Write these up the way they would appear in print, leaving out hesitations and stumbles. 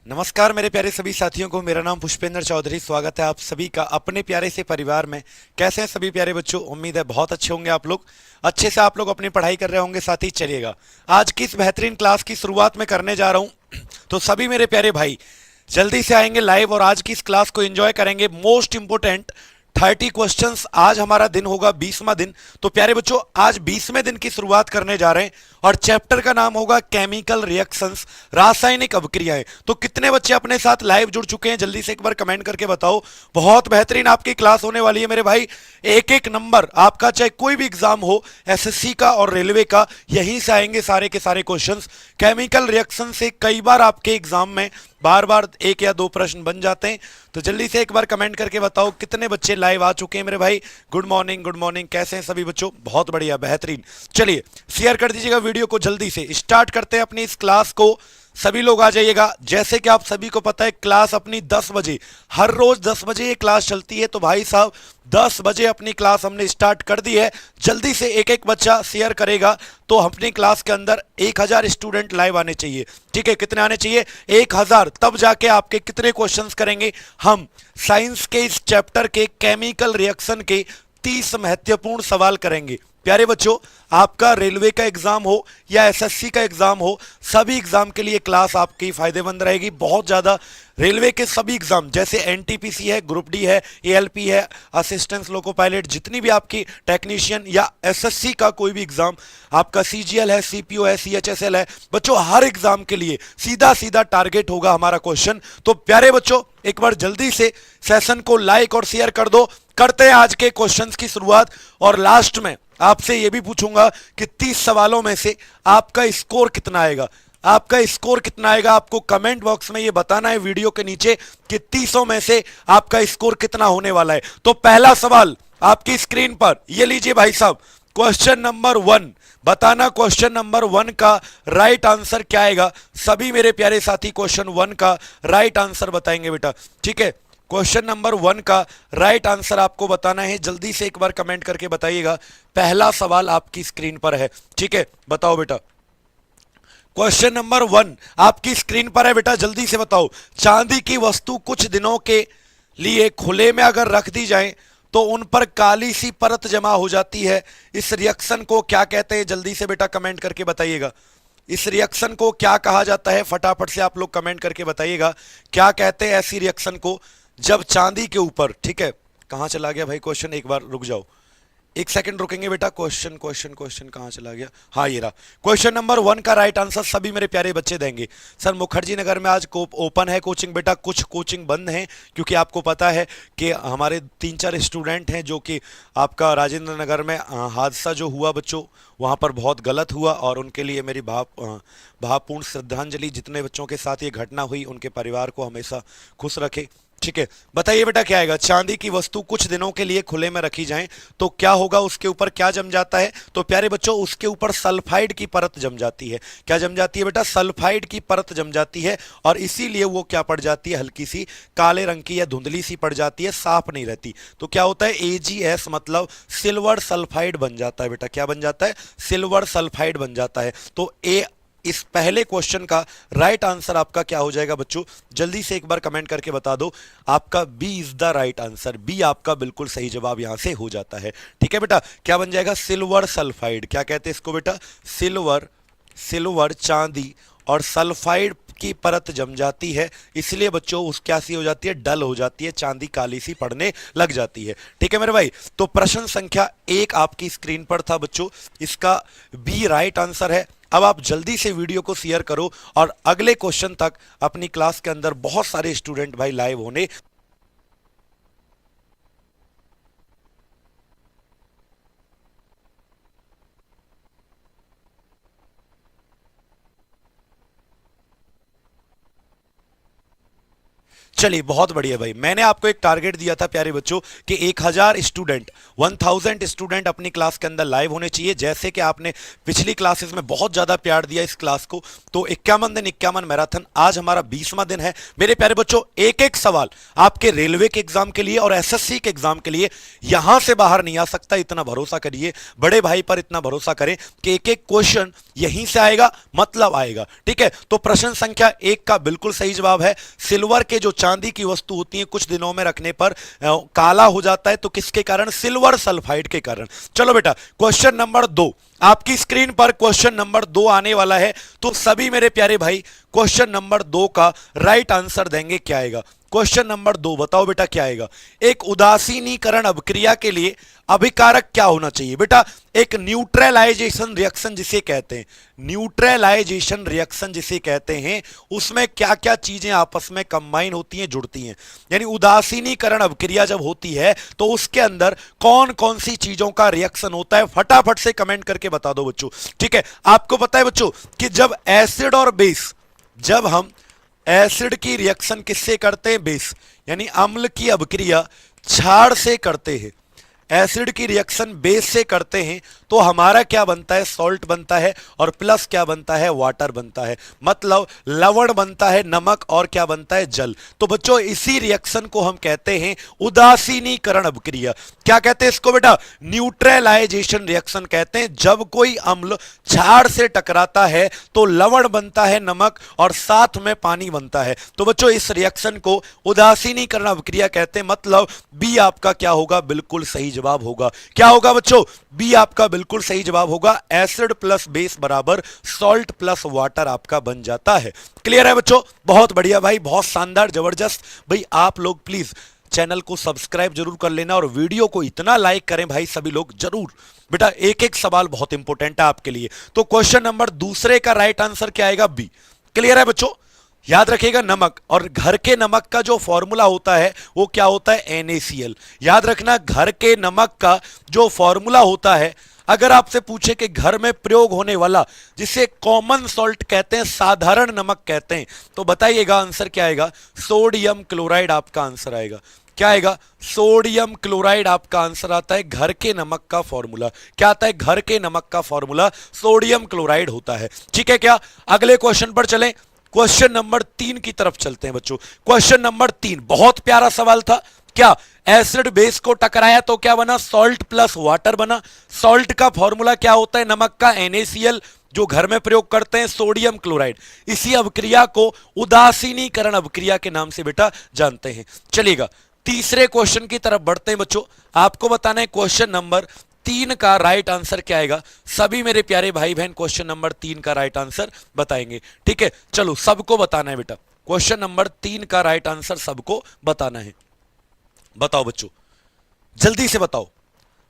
नमस्कार मेरे प्यारे सभी साथियों को। मेरा नाम पुष्पेंद्र चौधरी। स्वागत है आप सभी का अपने प्यारे से परिवार में। कैसे हैं सभी प्यारे बच्चों? उम्मीद है बहुत अच्छे होंगे आप लोग। अच्छे से आप लोग अपनी पढ़ाई कर रहे होंगे। साथ ही चलिएगा, आज की इस बेहतरीन क्लास की शुरुआत में करने जा रहा हूं। तो सभी मेरे प्यारे भाई जल्दी से आएंगे लाइव और आज की इस क्लास को एंजॉय करेंगे। Most important 30 questions. आज हमारा दिन होगा 20वां दिन। तो प्यारे बच्चों आज 20वें दिन की शुरुआत करने जा रहे हैं और चैप्टर का नाम होगा केमिकल रिएक्शंस, रासायनिक अभिक्रियाएं। तो कितने बच्चे अपने साथ लाइव जुड़ चुके हैं जल्दी से एक बार कमेंट करके बताओ। बहुत बेहतरीन आपकी क्लास होने वाली है मेरे भाई। एक एक नंबर आपका, चाहे कोई भी एग्जाम हो, एसएससी का और रेलवे का, यहीं से आएंगे सारे के सारे क्वेश्चंस। केमिकल रिएक्शन से कई बार आपके एग्जाम में बार बार एक या दो प्रश्न बन जाते हैं। तो जल्दी से एक बार कमेंट करके बताओ कितने बच्चे लाइव आ चुके हैं मेरे भाई। Good morning, good morning. कैसे हैं सभी बच्चों? बहुत बढ़िया, बेहतरीन। चलिए शेयर कर दीजिएगा वीडियो को। जल्दी से स्टार्ट करते हैं अपनी इस क्लास को। सभी लोग आ जाइएगा। जैसे कि आप सभी को पता है क्लास अपनी 10 बजे, हर रोज 10 बजे ये क्लास चलती है। तो भाई साहब 10 बजे अपनी क्लास हमने स्टार्ट कर दी है। जल्दी से एक एक बच्चा शेयर करेगा तो अपनी क्लास के अंदर 1000 स्टूडेंट लाइव आने चाहिए। ठीक है, कितने आने चाहिए? 1000। तब जाके आपके कितने क्वेश्चंस करेंगे हम? साइंस के इस चैप्टर के केमिकल रिएक्शन के 30 महत्वपूर्ण सवाल करेंगे। प्यारे बच्चों आपका रेलवे का एग्जाम हो या एसएससी का एग्जाम हो, सभी एग्जाम के लिए क्लास आपकी फायदेमंद रहेगी बहुत ज्यादा। रेलवे के सभी एग्जाम जैसे एनटीपीसी है, ग्रुप डी है, एएलपी है, असिस्टेंट लोको पायलट, जितनी भी आपकी टेक्नीशियन या एसएससी का कोई भी एग्जाम, आपका सीजीएल है, सीपीओ है, सीएचएसएल है, बच्चों हर एग्जाम के लिए सीधा सीधा टारगेट होगा हमारा क्वेश्चन। तो प्यारे बच्चों एक बार जल्दी से सेशन को लाइक और शेयर कर दो। करते हैं आज के क्वेश्चंस की शुरुआत और लास्ट में आपसे यह भी पूछूंगा कि 30 सवालों में से आपका स्कोर कितना आएगा। आपका स्कोर कितना आएगा आपको कमेंट बॉक्स में ये बताना है वीडियो के नीचे कि 30 में से आपका स्कोर कितना होने वाला है। तो पहला सवाल आपकी स्क्रीन पर ये लीजिए भाई साहब, क्वेश्चन नंबर 1। बताना क्वेश्चन नंबर 1 का राइट आंसर क्या आएगा। सभी मेरे प्यारे साथी क्वेश्चन 1 का राइट आंसर बताएंगे बेटा। ठीक है, क्वेश्चन नंबर 1 का राइट आंसर आपको बताना है। जल्दी से एक बार कमेंट करके बताइएगा। पहला सवाल आपकी स्क्रीन पर है। ठीक है, बताओ बेटा। क्वेश्चन नंबर 1 आपकी स्क्रीन पर है बेटा, जल्दी से बताओ। चांदी की वस्तु कुछ दिनों के लिए खुले में अगर रख दी जाए तो उन पर काली सी परत जमा हो जाती है। इस रिएक्शन को क्या कहते हैं? जल्दी से बेटा कमेंट करके बताइएगा। इस रिएक्शन को क्या कहा जाता है? फटाफट से आप लोग कमेंट करके बताइएगा क्या कहते हैं ऐसी रिएक्शन को जब चांदी के ऊपर। ठीक है, कहां चला गया भाई क्वेश्चन? एक बार रुक जाओ, एक सेकंड रुकेंगे बेटा। क्वेश्चन क्वेश्चन क्वेश्चन कहां चला गया? हाँ ये रहा। क्वेश्चन नंबर 1 का राइट आंसर सभी मेरे प्यारे बच्चे देंगे। सर मुखर्जी नगर में आज ओपन है कोचिंग बेटा, कुछ कोचिंग बंद है क्योंकि आपको पता है कि हमारे 3-4 स्टूडेंट हैं जो कि आपका राजेंद्र नगर में हादसा जो हुआ बच्चों, वहां पर बहुत गलत हुआ और उनके लिए मेरी भावपूर्ण श्रद्धांजलि। जितने बच्चों के साथ ये घटना हुई उनके परिवार को हमेशा खुश रखे। ठीक है, बताइए बेटा क्या आएगा। चांदी की वस्तु कुछ दिनों के लिए खुले में रखी जाए तो क्या होगा? उसके ऊपर क्या जम जाता है? तो प्यारे बच्चों उसके ऊपर सल्फाइड की परत जम जाती है। क्या जम जाती है बेटा? सल्फाइड की परत जम जाती है और इसीलिए वो क्या पड़ जाती है? हल्की सी काले रंग की या धुंधली सी पड़ जाती है, साफ नहीं रहती। तो क्या होता है? AgS मतलब सिल्वर सल्फाइड बन जाता है बेटा। क्या बन जाता है? सिल्वर सल्फाइड बन जाता है। तो इस पहले क्वेश्चन का राइट आंसर आपका क्या हो जाएगा बच्चों? जल्दी से एक बार कमेंट करके बता दो। आपका B is the right answer. B आपका बिल्कुल सही जवाब यहां से हो जाता है। ठीक है बेटा, क्या बन जाएगा? Silver sulphide. क्या कहते हैं इसको बेटा? सिल्वर चांदी और सल्फाइड की परत जम जाती है, इसलिए बच्चों उस क्या सी हो जाती है? डल हो जाती है, चांदी काली सी पड़ने लग जाती है। ठीक है मेरे भाई, तो प्रश्न संख्या 1 आपकी स्क्रीन पर था बच्चों, इसका बी राइट आंसर है। अब आप जल्दी से वीडियो को शेयर करो और अगले क्वेश्चन तक अपनी क्लास के अंदर बहुत सारे स्टूडेंट भाई लाइव होने। चलिए बहुत बढ़िया भाई। मैंने आपको एक टारगेट दिया था प्यारे बच्चों कि 1000 स्टूडेंट, 1000 स्टूडेंट अपनी क्लास के अंदर लाइव होने चाहिए। जैसे कि आपने पिछली क्लासेस में बहुत ज्यादा प्यार दिया इस क्लास को, तो 51 दिन 51 मैराथन, आज हमारा 20वां दिन है मेरे प्यारे बच्चों। एक एक सवाल आपके रेलवे के एग्जाम के लिए और एसएससी के एग्जाम के लिए यहां से बाहर नहीं आ सकता, इतना भरोसा करिए। बड़े भाई पर इतना भरोसा करें कि एक एक क्वेश्चन यहीं से आएगा, मतलब आएगा। ठीक है, तो प्रश्न संख्या 1 का बिल्कुल सही जवाब है सिल्वर के जो चांदी की वस्तु होती है कुछ दिनों में रखने पर काला हो जाता है, तो किसके कारण? सिल्वर सल्फाइड के कारण। चलो बेटा क्वेश्चन नंबर 2, आपकी स्क्रीन पर क्वेश्चन नंबर 2 आने वाला है, तो सभी मेरे प्यारे भाई क्वेश्चन नंबर 2 का राइट आंसर देंगे। क्या आएगा? क्वेश्चन नंबर 2 बताओ बेटा क्या आएगा? एक उदासीनीकरण अभिक्रिया के लिए अभिकारक क्या होना चाहिए? बेटा एक न्यूट्रलाइजेशन रिएक्शन जिसे कहते हैं, न्यूट्रलाइजेशन रिएक्शन जिसे कहते हैं, उसमें क्या क्या चीजें आपस में कंबाइन होती हैं, जुड़ती हैं। यानी उदासीनीकरण अभिक्रिया जब होती है तो उसके अंदर कौन कौन सी चीजों का रिएक्शन होता है, फटाफट से कमेंट करके बता दो बच्चों। ठीक है, आपको पता है बच्चों कि जब एसिड और बेस, जब हम एसिड की रिएक्शन किससे करते हैं? बेस, यानी अम्ल की अभिक्रिया क्षार से करते हैं, एसिड की रिएक्शन बेस से करते हैं, तो हमारा क्या बनता है? सॉल्ट बनता है, और प्लस क्या बनता है? वाटर बनता है, मतलब लवण बनता है, नमक, और क्या बनता है? जल। तो बच्चों इसी रिएक्शन को हम कहते हैं उदासीनीकरण अभिक्रिया। क्या कहते हैं इसको बेटा? न्यूट्रलाइजेशन रिएक्शन कहते हैं। जब कोई अम्ल क्षार से टकराता है तो लवण बनता है, नमक, और साथ में पानी बनता है। तो बच्चों इस रिएक्शन को उदासीनीकरण अभिक्रिया कहते हैं, मतलब बी आपका क्या होगा? बिल्कुल सही जवाब होगा। क्या होगा बच्चों? बी आपका बिल्कुल सही जवाब होगा। एसिड प्लस बेस बराबर सॉल्ट प्लस वाटर आपका बन जाता है। क्लियर है बच्चों? बहुत बढ़िया भाई, बहुत शानदार, जबरदस्त। भाई आप लोग प्लीज चैनल को सब्सक्राइब जरूर कर लेना और वीडियो को इतना लाइक करें भाई सभी लोग जरूर। बेटा एक एक सवाल बहुत इंपॉर्टेंट है आपके लिए। तो क्वेश्चन नंबर दूसरे का राइट आंसर क्या आएगा? बी। क्लियर है बच्चों? याद रखिएगा नमक, और घर के नमक का जो फॉर्मूला होता है वो क्या होता है? NaCl। याद रखना घर के नमक का जो फॉर्मूला होता है, अगर आपसे पूछे कि घर में प्रयोग होने वाला जिसे कॉमन सॉल्ट कहते हैं, साधारण नमक कहते हैं, तो बताइएगा आंसर क्या आएगा? सोडियम क्लोराइड आपका आंसर आएगा। क्या आएगा? सोडियम क्लोराइड आपका आंसर आता है। घर के नमक का फॉर्मूला क्या आता है? घर के नमक का फॉर्मूला सोडियम क्लोराइड होता है। ठीक है क्या? अगले क्वेश्चन पर चलें। क्वेश्चन नंबर 3 की तरफ चलते हैं बच्चों। क्वेश्चन नंबर 3 बहुत प्यारा सवाल था। क्या एसिड बेस को टकराया तो क्या बना? सॉल्ट प्लस वाटर बना। सॉल्ट का फॉर्मूला क्या होता है? नमक का NaCl, जो घर में प्रयोग करते हैं सोडियम क्लोराइड। इसी अभिक्रिया को उदासीनीकरण अभिक्रिया के नाम से बेटा जानते हैं। चलिएगा तीसरे क्वेश्चन की तरफ बढ़ते हैं बच्चों। आपको बताना है क्वेश्चन नंबर 3 का राइट आंसर क्या आएगा। सभी मेरे प्यारे भाई बहन क्वेश्चन नंबर 3 का राइट आंसर बताएंगे। ठीक है, चलो सबको बताना है बेटा। क्वेश्चन नंबर 3 का राइट आंसर सबको बताना है। बताओ बच्चों, जल्दी से बताओ।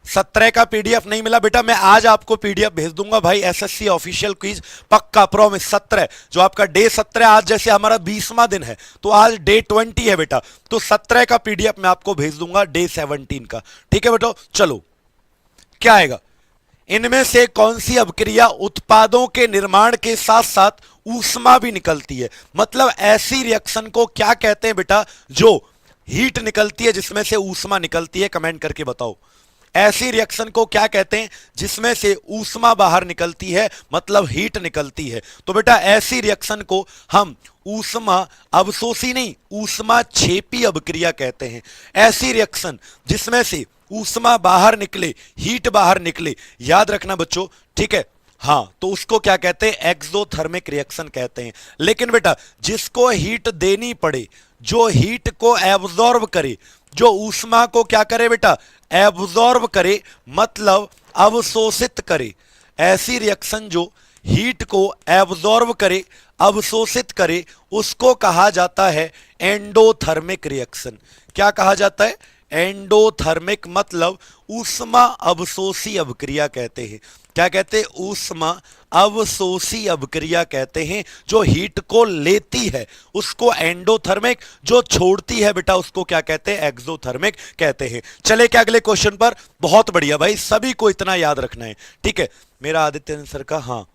17 का पीडीएफ नहीं मिला बेटा, मैं आज आपको पीडीएफ भेज दूंगा भाई। एसएससी ऑफिशियल क्विज पक्का प्रॉमिस। 17 जो आपका डे 17, आज जैसे हमारा 20वां दिन है तो आज डे 20 है बेटा, तो 17 का पीडीएफ मैं आपको भेज दूंगा डे 17 का। ठीक है बेटा, चलो क्या आएगा? इनमें से कौन सी अभिक्रिया उत्पादों के निर्माण के साथ साथ ऊष्मा भी निकलती है? मतलब ऐसी रिएक्शन को क्या कहते हैं बेटा जो हीट निकलती है, जिसमें से ऊष्मा निकलती है? कमेंट करके बताओ। ऐसी रिएक्शन को क्या कहते हैं जिसमें से ऊष्मा बाहर निकलती है, मतलब हीट निकलती है? तो बेटा ऐसी रिएक्शन को हम ऊष्मा अवशोषी नहीं, ऊष्मा छेपी अभिक्रिया कहते हैं। ऐसी रिएक्शन जिसमें से ऊष्मा बाहर निकले, हीट बाहर निकले, याद रखना बच्चों। ठीक है, हाँ, तो उसको क्या कहते हैं? एक्सोथर्मिक रिएक्शन कहते हैं। लेकिन बेटा जिसको हीट देनी पड़े, जो हीट को एब्जॉर्ब करे, जो ऊष्मा को क्या करे बेटा? एब्जॉर्ब करे, मतलब अवशोषित करे। ऐसी रिएक्शन जो हीट को एब्जॉर्ब करे, अवशोषित करे, उसको कहा जाता है एंडोथर्मिक रिएक्शन। क्या कहा जाता है? एंडोथर्मिक, मतलब ऊष्मा अवशोषी अभिक्रिया कहते हैं। क्या कहते हैं? ऊष्मा अवशोषी अभिक्रिया कहते हैं। जो हीट को लेती है उसको एंडोथर्मिक, जो छोड़ती है बेटा उसको क्या कहते हैं? एक्सोथर्मिक कहते हैं। चले क्या अगले क्वेश्चन पर? बहुत बढ़िया भाई, सभी को इतना याद रखना है। ठीक है, मेरा आदित्य सर का, हाँ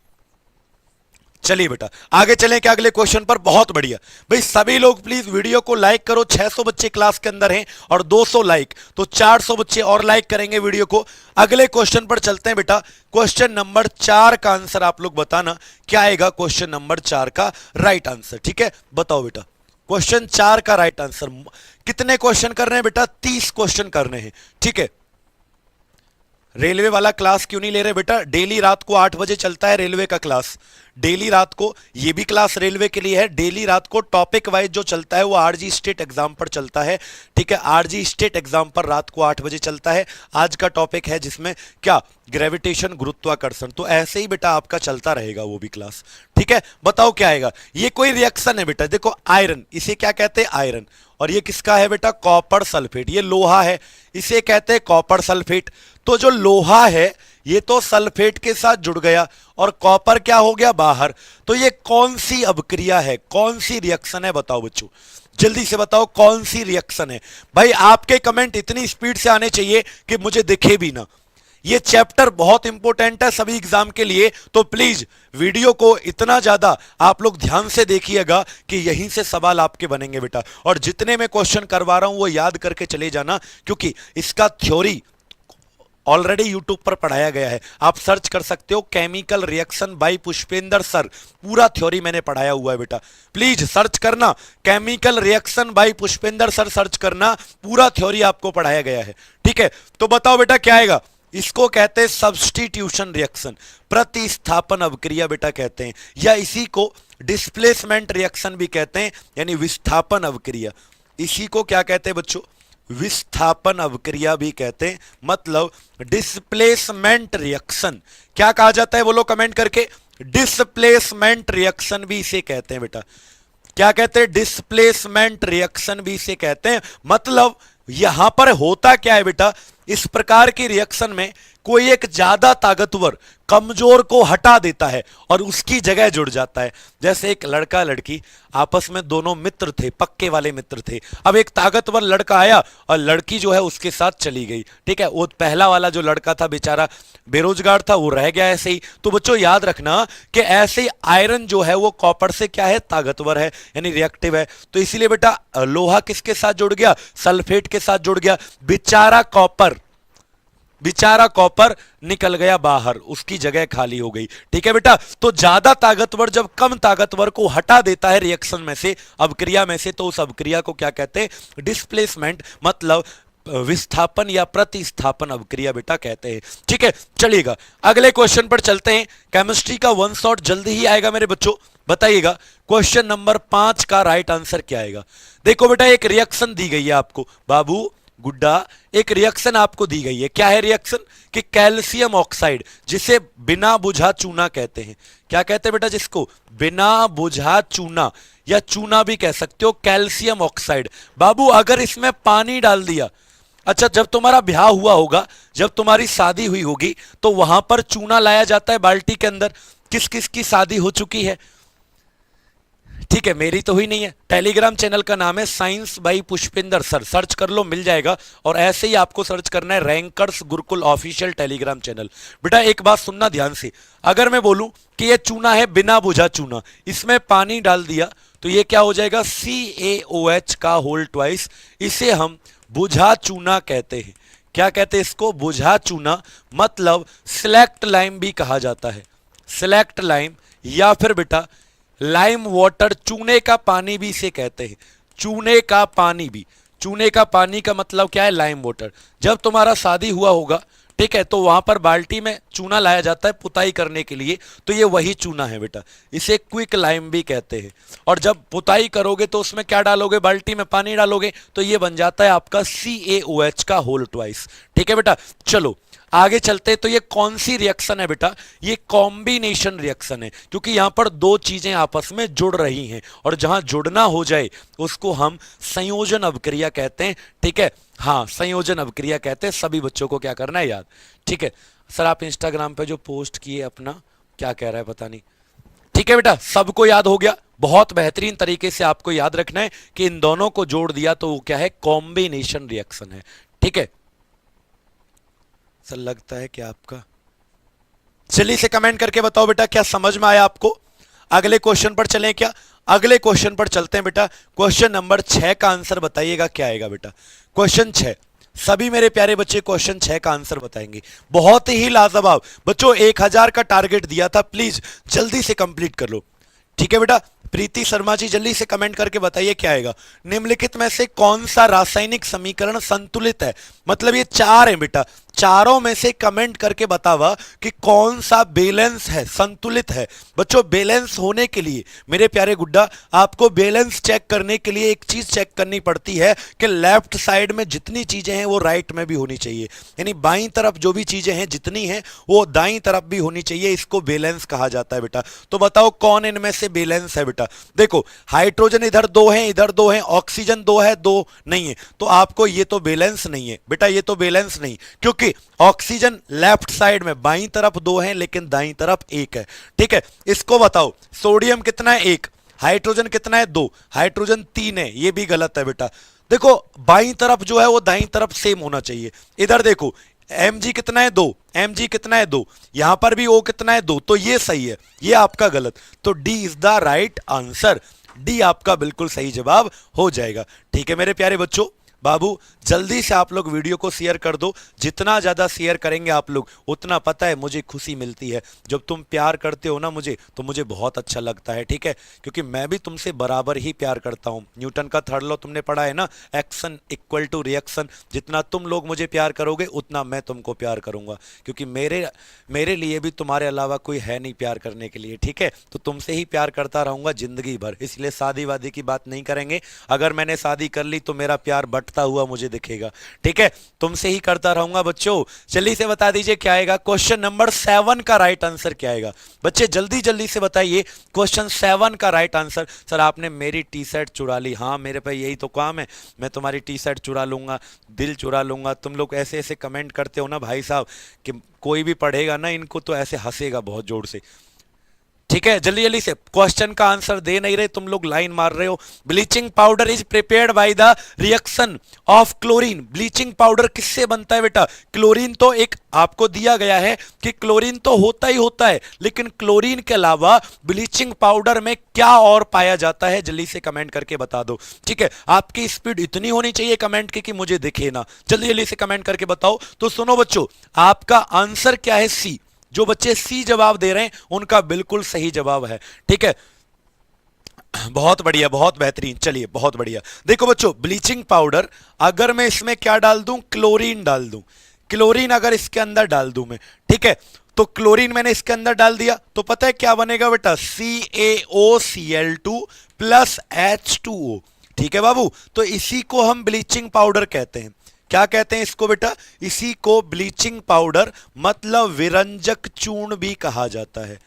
चलिए बेटा आगे चलें क्या अगले क्वेश्चन पर? बहुत बढ़िया भाई, सभी लोग प्लीज वीडियो को लाइक करो। 600 बच्चे क्लास के अंदर हैं और 200 लाइक, तो 400 बच्चे और लाइक करेंगे वीडियो को। अगले क्वेश्चन पर चलते हैं बेटा। क्वेश्चन नंबर 4 का आंसर आप लोग बताना क्या आएगा? क्वेश्चन नंबर 4 का राइट आंसर। ठीक है, बताओ बेटा क्वेश्चन 4 का राइट आंसर। कितने क्वेश्चन करने हैं बेटा? 30 क्वेश्चन करने हैं। ठीक है, रेलवे वाला क्लास क्यों नहीं ले रहे बेटा? डेली रात को 8 बजे चलता है रेलवे का क्लास। डेली रात को ये भी क्लास रेलवे के लिए है। डेली रात को टॉपिक वाइज जो चलता है वो आरजी स्टेट एग्जाम पर चलता है। ठीक है, आरजी स्टेट एग्जाम पर रात को 8 बजे चलता है। आज का टॉपिक है जिसमें क्या, ग्रेविटेशन, गुरुत्वाकर्षण। तो ऐसे ही बेटा आपका चलता रहेगा वो भी क्लास। ठीक है, बताओ क्या आएगा? ये कोई रिएक्शन है बेटा, देखो आयरन, इसे क्या कहते हैं? आयरन। और ये किसका है बेटा? Copper sulphate. ये लोहा है, इसे कहते हैं कॉपर सल्फेट। तो जो लोहा है ये तो सल्फेट के साथ जुड़ गया और कॉपर क्या हो गया? बाहर। तो ये कौन सी अभिक्रिया है, कौन सी रिएक्शन है? बताओ बच्चों, जल्दी से बताओ कौन सी रिएक्शन है। भाई आपके कमेंट इतनी स्पीड से आने चाहिए कि मुझे दिखे भी ना। ये चैप्टर बहुत इंपॉर्टेंट है सभी एग्जाम के लिए, तो प्लीज वीडियो को इतना ज्यादा आप लोग ध्यान से देखिएगा कि यहीं से सवाल आपके बनेंगे बेटा। और जितने मैं क्वेश्चन करवा रहा हूं वो याद करके चले जाना, क्योंकि इसका थ्योरी ऑलरेडी यूट्यूब पर पढ़ाया गया है। आप सर्च कर सकते हो, chemical reaction by Pushpendra sir, पूरा थ्योरी मैंने पढ़ाया हुआ है बेटा। प्लीज सर्च करना, chemical reaction by Pushpendra sir search करना, पूरा थ्योरी आपको पढ़ाया गया है। ठीक है, तो बताओ बेटा क्या आएगा? इसको कहते हैं सब्स्टिट्यूशन रिएक्शन, प्रतिस्थापन अभिक्रिया बेटा कहते हैं, या इसी को डिस्प्लेसमेंट रिएक्शन भी कहते हैं, यानी विस्थापन अभिक्रिया। इसी को क्या कहते हैं बच्चों? विस्थापन अभिक्रिया भी कहते हैं, मतलब डिस्प्लेसमेंट रिएक्शन। क्या कहा जाता है बोलो कमेंट करके? डिस्प्लेसमेंट रिएक्शन भी इसे कहते हैं बेटा। क्या कहते हैं? डिस्प्लेसमेंट रिएक्शन भी इसे कहते हैं। मतलब यहां पर होता क्या है बेटा? इस प्रकार की रिएक्शन में कोई एक ज्यादा ताकतवर कमजोर को हटा देता है और उसकी जगह जुड़ जाता है। जैसे एक लड़का लड़की आपस में दोनों मित्र थे, पक्के वाले मित्र थे। अब एक ताकतवर लड़का आया और लड़की जो है उसके साथ चली गई। ठीक है, वो पहला वाला जो लड़का था बेचारा बेरोजगार था, वो रह गया ऐसे ही। तो बच्चों याद रखना कि ऐसे ही आयरन जो है वो कॉपर से क्या है? ताकतवर है, यानी रिएक्टिव है। तो इसीलिए बेटा लोहा किसके साथ जुड़ गया? सल्फेट के साथ जुड़ गया। बेचारा कॉपर निकल गया बाहर, उसकी जगह खाली हो गई। ठीक है बेटा, तो ज्यादा ताकतवर जब कम ताकतवर को हटा देता है रिएक्शन में से, अभिक्रिया में से, तो उस अभिक्रिया को क्या कहते हैं? डिस्प्लेसमेंट, मतलब विस्थापन या प्रतिस्थापन अभिक्रिया बेटा कहते हैं। ठीक है, चलिएगा अगले क्वेश्चन पर चलते हैं। केमिस्ट्री का वन शॉट जल्दी ही आएगा मेरे बच्चों, बताइएगा क्वेश्चन नंबर 5 का राइट आंसर क्या आएगा। देखो बेटा एक रिएक्शन दी गई है आपको, बाबू गुड्डा एक रिएक्शन आपको दी गई है। क्या है रिएक्शन? कि कैल्शियम ऑक्साइड, जिसे बिना बुझा चूना कहते हैं। क्या कहते हैं बेटा जिसको? बिना बुझा चूना, या चूना भी कह सकते हो, कैल्शियम ऑक्साइड। बाबू अगर इसमें पानी डाल दिया, अच्छा जब तुम्हारा ब्याह हुआ होगा, जब तुम्हारी शादी हुई होगी, तो वहां पर चूना लाया जाता है बाल्टी के अंदर। किस किस की शादी हो चुकी है? ठीक है, मेरी तो हुई नहीं है। टेलीग्राम चैनल का नाम है science by Pushpendra sir, search कर लो मिल जाएगा। और ऐसे ही आपको सर्च करना है rankers Gurukul official Telegram channel. बेटा एक बात सुनना ध्यान से, अगर मैं बोलूं कि ये चूना है बिना बुझा चूना, इसमें पानी डाल दिया तो ये क्या हो जाएगा? CaOH का होल ट्वाइस। इसे हम बुझा चूना कहते हैं। क्या कहते हैं इसको? बुझा चूना, मतलब सिलेक्ट लाइम भी कहा जाता है। सिलेक्ट लाइम, या फिर बेटा लाइम वाटर, चूने का पानी भी इसे कहते हैं। चूने का पानी भी, चूने का पानी का मतलब क्या है? Lime water. जब तुम्हारा शादी हुआ होगा, ठीक है, तो वहां पर बाल्टी में चूना लाया जाता है पुताई करने के लिए, तो ये वही चूना है बेटा, इसे क्विक लाइम भी कहते हैं। और जब पुताई करोगे तो उसमें क्या डालोगे? बाल्टी में पानी डालोगे, तो ये बन जाता है आपका CaOH का होल ट्वाइस। ठीक है बेटा, चलो आगे चलते। तो ये कौन सी रिएक्शन है बेटा? ये कॉम्बिनेशन रिएक्शन है, क्योंकि यहां पर दो चीजें आपस में जुड़ रही हैं, और जहां जुड़ना हो जाए उसको हम संयोजन अभिक्रिया कहते हैं। ठीक है, हाँ संयोजन अभिक्रिया कहते हैं। सभी बच्चों को क्या करना है? याद। ठीक है सर, आप इंस्टाग्राम पे जो पोस्ट किए अपना, क्या कह रहा है पता नहीं। ठीक है बेटा, सबको याद हो गया। बहुत बेहतरीन तरीके से आपको याद रखना है कि इन दोनों को जोड़ दिया तो वो क्या है? कॉम्बिनेशन रिएक्शन है। ठीक है सर, लगता है कि आपका, चलिए इसे कमेंट करके बताओ बेटा क्या समझ में आया आपको। अगले क्वेश्चन पर चलें क्या? अगले क्वेश्चन पर चलते हैं बेटा। क्वेश्चन नंबर 6 का आंसर बताइएगा क्या आएगा बेटा। क्वेश्चन 6, सभी मेरे प्यारे बच्चे क्वेश्चन 6 का आंसर बताएंगे। बहुत ही लाजवाब बच्चों, 1000 का टारगेट दिया था, प्लीज जल्दी से कंप्लीट कर लो। ठीक है बेटा, प्रीति शर्मा जी जल्दी से कमेंट करके बताइए क्या आएगा। निम्नलिखित में से कौन सा रासायनिक समीकरण संतुलित है? मतलब ये चार हैं बेटा, चारों में से कमेंट करके बतावा कि कौन सा बैलेंस है, संतुलित है। बच्चों बैलेंस होने के लिए मेरे प्यारे गुड्डा, आपको बैलेंस चेक करने के लिए एक चीज चेक करनी पड़ती है कि लेफ्ट साइड में जितनी चीजें हैं वो राइट में भी होनी चाहिए, यानी बाईं तरफ जो भी चीजें हैं जितनी हैं वो दाईं तरफ भी होनी चाहिए, इसको बैलेंस कहा जाता है बेटा। तो बताओ कौन इनमें से बैलेंस है बेटा। देखो हाइड्रोजन इधर दो हैं, इधर दो हैं, ऑक्सीजन दो है, दो नहीं है, तो आपको ये तो बैलेंस नहीं है बेटा, ये तो बैलेंस नहीं, क्योंकि ऑक्सीजन लेफ्ट साइड में बाईं तरफ दो है लेकिन दाईं तरफ एक है। ठीक है, इसको बताओ सोडियम कितना है, एक, हाइड्रोजन कितना है, दो, हाइड्रोजन तीन है, ये भी गलत है बेटा। देखो बाईं तरफ जो है वो दाईं तरफ सेम होना चाहिए। इधर देखो mg कितना है, दो, mg कितना है, दो, यहां पर भी O कितना है, दो, तो ये सही है, ये आपका गलत, तो D is the right answer, D आपका बिल्कुल सही जवाब हो जाएगा। ठीक है मेरे प्यारे बच्चों, बाबू जल्दी से आप लोग वीडियो को शेयर कर दो, जितना ज्यादा शेयर करेंगे आप लोग उतना पता है मुझे खुशी मिलती है। जब तुम प्यार करते हो ना मुझे, तो मुझे बहुत अच्छा लगता है। ठीक है, क्योंकि मैं भी तुमसे बराबर ही प्यार करता हूं। न्यूटन का थर्ड लॉ तुमने पढ़ा है ना, एक्शन इक्वल टू रिएक्शन, जितना तुम लोग मुझे प्यार करोगे उतना मैं तुमको प्यार करूंगा, क्योंकि मेरे लिए भी तुम्हारे अलावा कोई है नहीं प्यार करने के लिए। ठीक है, तो तुमसे ही प्यार करता रहूंगा जिंदगी भर, इसलिए शादी वादी की बात नहीं करेंगे। अगर मैंने शादी कर ली तो मेरा प्यार बढ़ता हुआ मुझे दिखेगा। ठीक है, तुमसे ही करता रहूंगा बच्चों। जल्दी से बता दीजिए क्या आएगा, क्वेश्चन नंबर 7 का राइट आंसर क्या आएगा। बच्चे जल्दी जल्दी से बताइए क्वेश्चन 7 का राइट आंसर। सर आपने मेरी टी शर्ट चुरा ली, हाँ मेरे पे यही तो काम है, मैं तुम्हारी टी शर्ट चुरा लूंगा, दिल चुरा लूंगा। तुम लोग ऐसे ऐसे कमेंट करते हो ना भाई साहब कि कोई भी पढ़ेगा ना इनको तो ऐसे हंसेगा बहुत जोर से। ठीक है, जल्दी जल्दी से क्वेश्चन का आंसर दे नहीं रहे तुम लोग, लाइन मार रहे हो। Bleaching powder is prepared by the reaction of chlorine. Bleaching powder किससे बनता है बेटा, क्लोरीन तो एक आपको दिया गया है कि क्लोरीन तो होता ही होता है, लेकिन क्लोरीन के अलावा ब्लीचिंग पाउडर में क्या और पाया जाता है, जल्दी से कमेंट करके बता दो। ठीक है, आपकी स्पीड इतनी होनी चाहिए कमेंट की कि मुझे दिखे ना, जल्दी जल्दी से कमेंट करके बताओ। तो सुनो बच्चों, आपका आंसर क्या है, सी। जो बच्चे सी जवाब दे रहे हैं उनका बिल्कुल सही जवाब है। ठीक है, बहुत बढ़िया, बहुत बेहतरीन, चलिए बहुत बढ़िया। देखो बच्चों ब्लीचिंग पाउडर अगर मैं इसमें क्या डाल दूं, क्लोरीन डाल दूं, क्लोरीन अगर इसके अंदर डाल दूं मैं, ठीक है, तो क्लोरीन मैंने इसके अंदर डाल दिया तो पता है क्या बनेगा बेटा, CaOCl2 प्लस H2O। ठीक है बाबू, तो इसी को हम ब्लीचिंग पाउडर कहते हैं। क्या कहते हैं इसको बेटा, इसी को ब्लीचिंग पाउडर मतलब विरंजक चूर्ण भी कहा जाता है।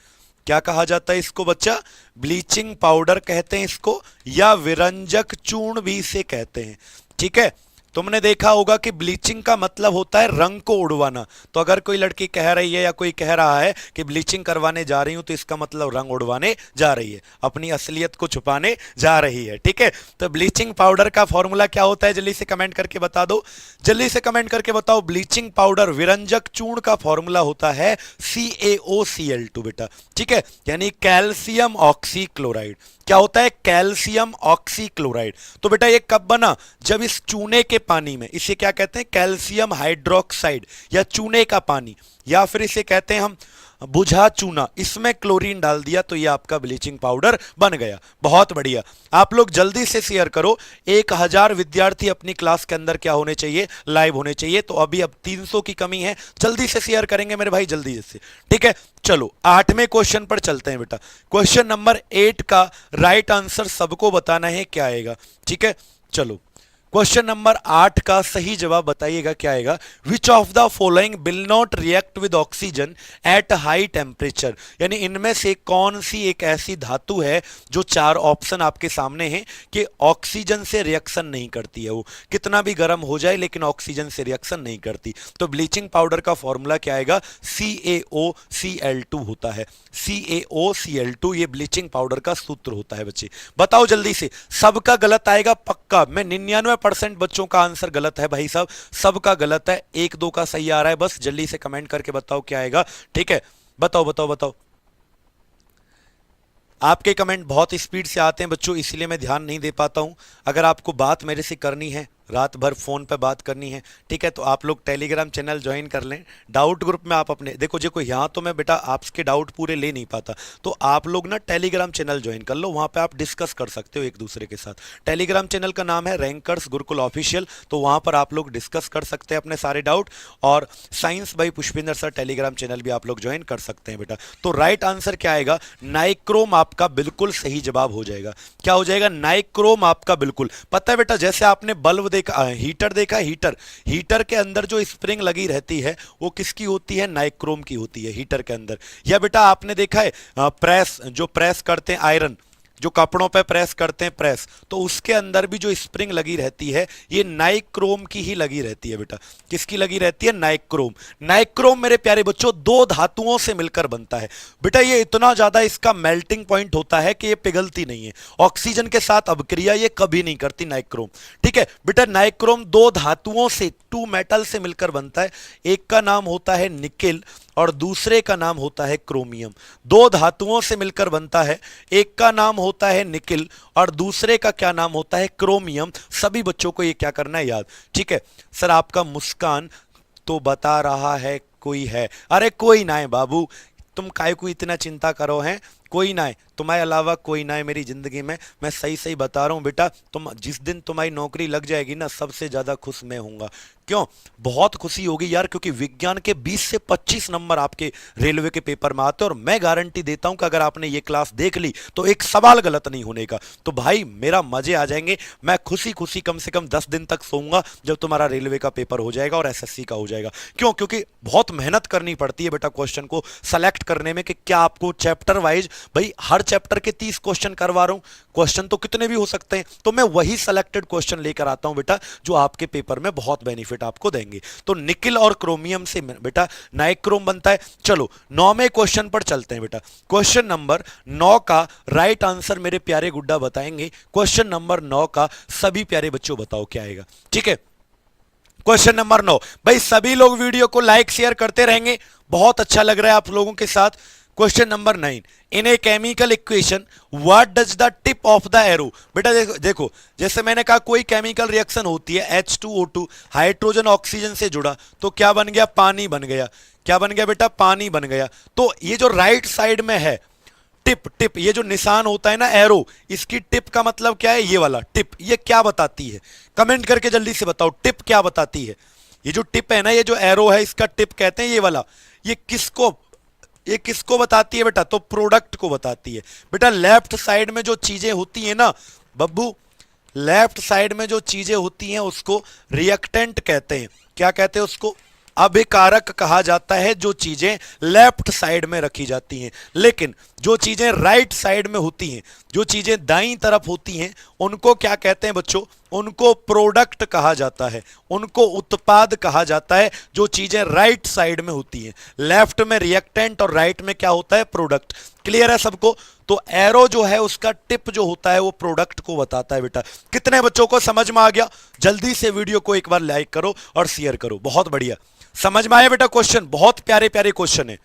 क्या कहा जाता है इसको बच्चा, ब्लीचिंग पाउडर कहते हैं इसको, या विरंजक चूर्ण भी इसे कहते हैं। ठीक है, तुमने देखा होगा कि ब्लीचिंग का मतलब होता है रंग को उड़वाना। तो अगर कोई लड़की कह रही है या कोई कह रहा है कि ब्लीचिंग करवाने जा रही हूं, तो इसका मतलब रंग उड़वाने जा रही है, अपनी असलियत को छुपाने जा रही है। ठीक है, तो ब्लीचिंग पाउडर का फॉर्मूला क्या होता है, जल्दी से कमेंट करके बता दो, जल्दी से कमेंट करके बताओ। ब्लीचिंग पाउडर विरंजक चूर्ण का फॉर्मूला होता है CaOCl2 बेटा। ठीक है, यानी कैल्शियम ऑक्सीक्लोराइड। क्या होता है, कैल्शियम ऑक्सीक्लोराइड। तो बेटा ये कब बना, जब इस चूने के पानी में, इसे क्या कहते हैं, कैल्शियम हाइड्रोक्साइड या चूने का पानी, या फिर इसे कहते हैं हम बुझा चूना, इसमें क्लोरीन डाल दिया तो ये आपका ब्लीचिंग पाउडर बन गया। बहुत बढ़िया, आप लोग जल्दी से शेयर करो। 1000 विद्यार्थी अपनी क्लास के अंदर क्या होने चाहिए, लाइव होने चाहिए। तो अभी अब 300 की कमी है, जल्दी से शेयर करेंगे मेरे भाई, जल्दी से। ठीक है, चलो 8वें क्वेश्चन पर चलते हैं बेटा। क्वेश्चन नंबर 8 का राइट आंसर सबको बताना है, क्या आएगा। ठीक है, चलो क्वेश्चन नंबर 8 का सही जवाब बताइएगा क्या आएगा। Which of the following will not react with oxygen at high temperature. यानी इनमें से कौन सी एक ऐसी धातु है, जो 4 ऑप्शन आपके सामने हैं कि ऑक्सीजन से रिएक्शन नहीं करती है, वो कितना भी गर्म हो जाए लेकिन ऑक्सीजन से रिएक्शन नहीं करती। तो ब्लीचिंग पाउडर का फॉर्मूला क्या आएगा, CaOCl2 होता है। CaOCl2 ये ब्लीचिंग पाउडर का सूत्र होता है बच्चे। बताओ जल्दी से, सबका गलत आएगा पक्का, मैं 99% बच्चों का आंसर गलत है भाई साहब, सबका गलत है, 1-2 का सही आ रहा है, बस जल्दी से कमेंट करके बताओ क्या आएगा। ठीक है, बताओ बताओ बताओ। आपके कमेंट बहुत स्पीड से आते हैं बच्चों, इसलिए मैं ध्यान नहीं दे पाता हूं। अगर आपको बात मेरे से करनी है रात भर फोन पे बात करनी है, ठीक है, तो आप लोग टेलीग्राम चैनल ज्वाइन कर लें। डाउट ग्रुप में आप अपने देखो यहाँ तो मैं बेटा आपके डाउट पूरे ले नहीं पाता, तो आप लोग ना टेलीग्राम चैनल ज्वाइन कर लो, वहां पे आप डिस्कस कर सकते हो एक दूसरे के साथ। टेलीग्राम चैनल का नाम है रैंकर्स गुरुकुल ऑफिशियल, तो वहां पर आप लोग डिस्कस कर सकते हैं अपने सारे डाउट। और science by Pushpinder sir Telegram channel भी आप लोग ज्वाइन कर सकते हैं बेटा। तो राइट आंसर क्या आएगा, नाइक्रोम आपका बिल्कुल सही जवाब हो जाएगा। क्या हो जाएगा, नाइक्रोम आपका बिल्कुल। पता है बेटा, जैसे आपने बल्ब देखा, हीटर देखा, हीटर हीटर के अंदर जो स्प्रिंग लगी रहती है वो किसकी होती है, नाइक्रोम की होती है हीटर के अंदर। या बेटा आपने देखा है प्रेस, जो प्रेस करते हैं आयरन, जो कपड़ों पे प्रेस करते हैं प्रेस, तो उसके अंदर भी जो स्प्रिंग लगी रहती है ये नाइक्रोम की ही लगी रहती है बेटा। किसकी लगी रहती है, नाइक्रोम। नाइक्रोम मेरे प्यारे बच्चों दो धातुओं से मिलकर बनता है बेटा। ये इतना ज्यादा इसका मेल्टिंग पॉइंट होता है कि ये पिघलती नहीं है, ऑक्सीजन के साथ अभिक्रिया ये कभी नहीं करती नाइक्रोम, ठीक है बेटा। नाइक्रोम दो धातुओं से, टू मेटल से मिलकर बनता है। एक का नाम होता है निकेल और दूसरे का नाम होता है क्रोमियम। दो धातुओं से मिलकर बनता है, एक का नाम होता है निकेल और दूसरे का क्या नाम होता है, क्रोमियम। सभी बच्चों को ये क्या करना है, याद, ठीक है। सर आपका मुस्कान तो बता रहा है कोई है, अरे कोई ना है बाबू, तुम काय को इतना चिंता करो हैं, कोई ना है, तुम्हारे अलावा कोई ना है मेरी जिंदगी में। मैं सही सही बता रहा हूं बेटा, तुम जिस दिन तुम्हारी नौकरी लग जाएगी ना, सबसे ज्यादा खुश मैं होऊंगा। क्यों, बहुत खुशी होगी यार, क्योंकि विज्ञान के 20 से 25 नंबर आपके रेलवे के पेपर में आते हैं और मैं गारंटी देता हूं कि अगर आपने ये क्लास देख ली तो एक सवाल गलत नहीं होने का। तो भाई मेरा मजे आ जाएंगे, मैं खुशी खुशी कम से कम 10 दिन तक सोऊंगा जब तुम्हारा रेलवे का पेपर हो जाएगा और एसएससी का हो जाएगा। क्यों, क्योंकि बहुत मेहनत करनी पड़ती है बेटा क्वेश्चन को सेलेक्ट करने में कि क्या आपको चैप्टर वाइज, भाई हर चैप्टर के 30 क्वेश्चन करवा रहा हूं, क्वेश्चन तो कितने भी हो सकते हैं, तो मैं वही सिलेक्टेड क्वेश्चन लेकर आता हूं बेटा जो आपके पेपर में बहुत बेनिफिट आपको देंगे। तो निकेल और क्रोमियम से बेटा नाइक्रोम बनता है। चलो 9वें क्वेश्चन पर चलते हैं बेटा। क्वेश्चन नंबर 9 का राइट आंसर मेरे प्यारे गुड्डा बताएंगे। क्वेश्चन नंबर 9 का सभी प्यारे बच्चों बताओ क्या आएगा, ठीक है। क्वेश्चन नंबर 9, भाई सभी लोग वीडियो को लाइक शेयर करते रहेंगे, बहुत अच्छा लग रहा है आप लोगों के साथ। Question number 9, in a chemical equation what does the tip of the arrow. बेटा देखो देखो, जैसे मैंने कहा कोई केमिकल रिएक्शन होती है, H2O2 हाइड्रोजन ऑक्सीजन से जुड़ा, तो क्या बन गया, पानी बन गया। क्या बन गया बेटा, पानी बन गया। तो ये जो राइट साइड में है टिप, टिप ये जो निशान होता है ना एरो, इसकी टिप का मतलब क्या है, ये वाला टिप, ये क्या बताती है, कमेंट करके जल्दी से बताओ टिप क्या बताती है। ये जो टिप है ना, ये जो एरो है इसका टिप कहते हैं ये वाला, ये किसको बताती है बेटा, तो प्रोडक्ट को बताती है बेटा। लेफ्ट साइड में जो चीजें होती है ना बब्बू, लेफ्ट साइड में जो चीजें होती हैं उसको रिएक्टेंट कहते हैं। क्या कहते हैं उसको, अभिकारक कहा जाता है जो चीजें लेफ्ट साइड में रखी जाती हैं। लेकिन जो चीजें राइट साइड में होती हैं, जो चीजें दाईं तरफ होती हैं, उनको क्या कहते हैं बच्चों, उनको प्रोडक्ट कहा जाता है, उनको उत्पाद कहा जाता है जो चीजें राइट साइड में होती हैं। लेफ्ट में रिएक्टेंट और राइट में क्या होता है, प्रोडक्ट। क्लियर है सबको। तो एरो जो है उसका टिप जो होता है वो प्रोडक्ट को बताता है बेटा। कितने बच्चों को समझ में आ गया, जल्दी से वीडियो को एक बार लाइक करो और शेयर करो, बहुत बढ़िया। समझ में आया बेटा क्वेश्चन, बहुत प्यारे प्यारे क्वेश्चन है,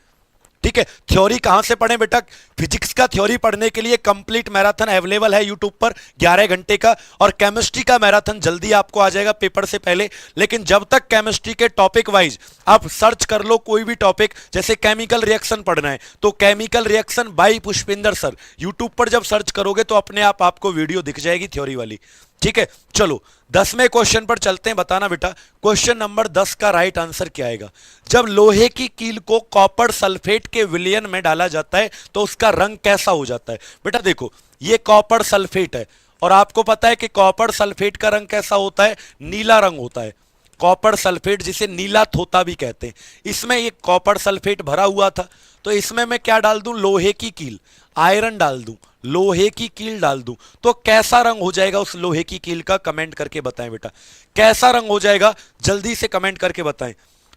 ठीक है। थ्योरी कहां से पढ़ें बेटा, फिजिक्स का थ्योरी पढ़ने के लिए कंप्लीट मैराथन अवेलेबल है यूट्यूब पर 11 घंटे का, और केमिस्ट्री का मैराथन जल्दी आपको आ जाएगा पेपर से पहले। लेकिन जब तक केमिस्ट्री के टॉपिक वाइज आप सर्च कर लो कोई भी टॉपिक, जैसे केमिकल रिएक्शन पढ़ना है तो chemical reaction by Pushpinder sir YouTube पर जब सर्च करोगे तो अपने आप आपको वीडियो दिख जाएगी थ्योरी वाली, ठीक है। चलो 10वें क्वेश्चन पर चलते हैं, बताना बेटा क्वेश्चन नंबर 10 का राइट आंसर क्या आएगा। जब लोहे की कील को कॉपर सल्फेट के विलयन में डाला जाता है तो उसका रंग कैसा हो जाता है। बेटा देखो ये कॉपर सल्फेट है और आपको पता है कि कॉपर सल्फेट का रंग कैसा होता है, नीला रंग होता है। कॉपर सल्फेट जिसे नीला थोता भी कहते हैं, इसमें ये कॉपर सल्फेट भरा हुआ था, तो इसमें मैं क्या डाल दूं, लोहे की कील, आयरन डाल दूं, लोहे की कील डाल दूं, तो कैसा रंग हो जाएगा उस लोहे की कील का, कमेंट करके बताएं बेटा कैसा रंग हो जाएगा, जल्दी से कमेंट करके बताएं।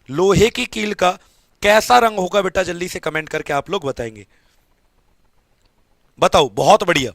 लोहे की कील का कैसा रंग होगा बेटा, जल्दी से कमेंट करके आप लोग बताएंगे, बताओ। बहुत बढ़िया,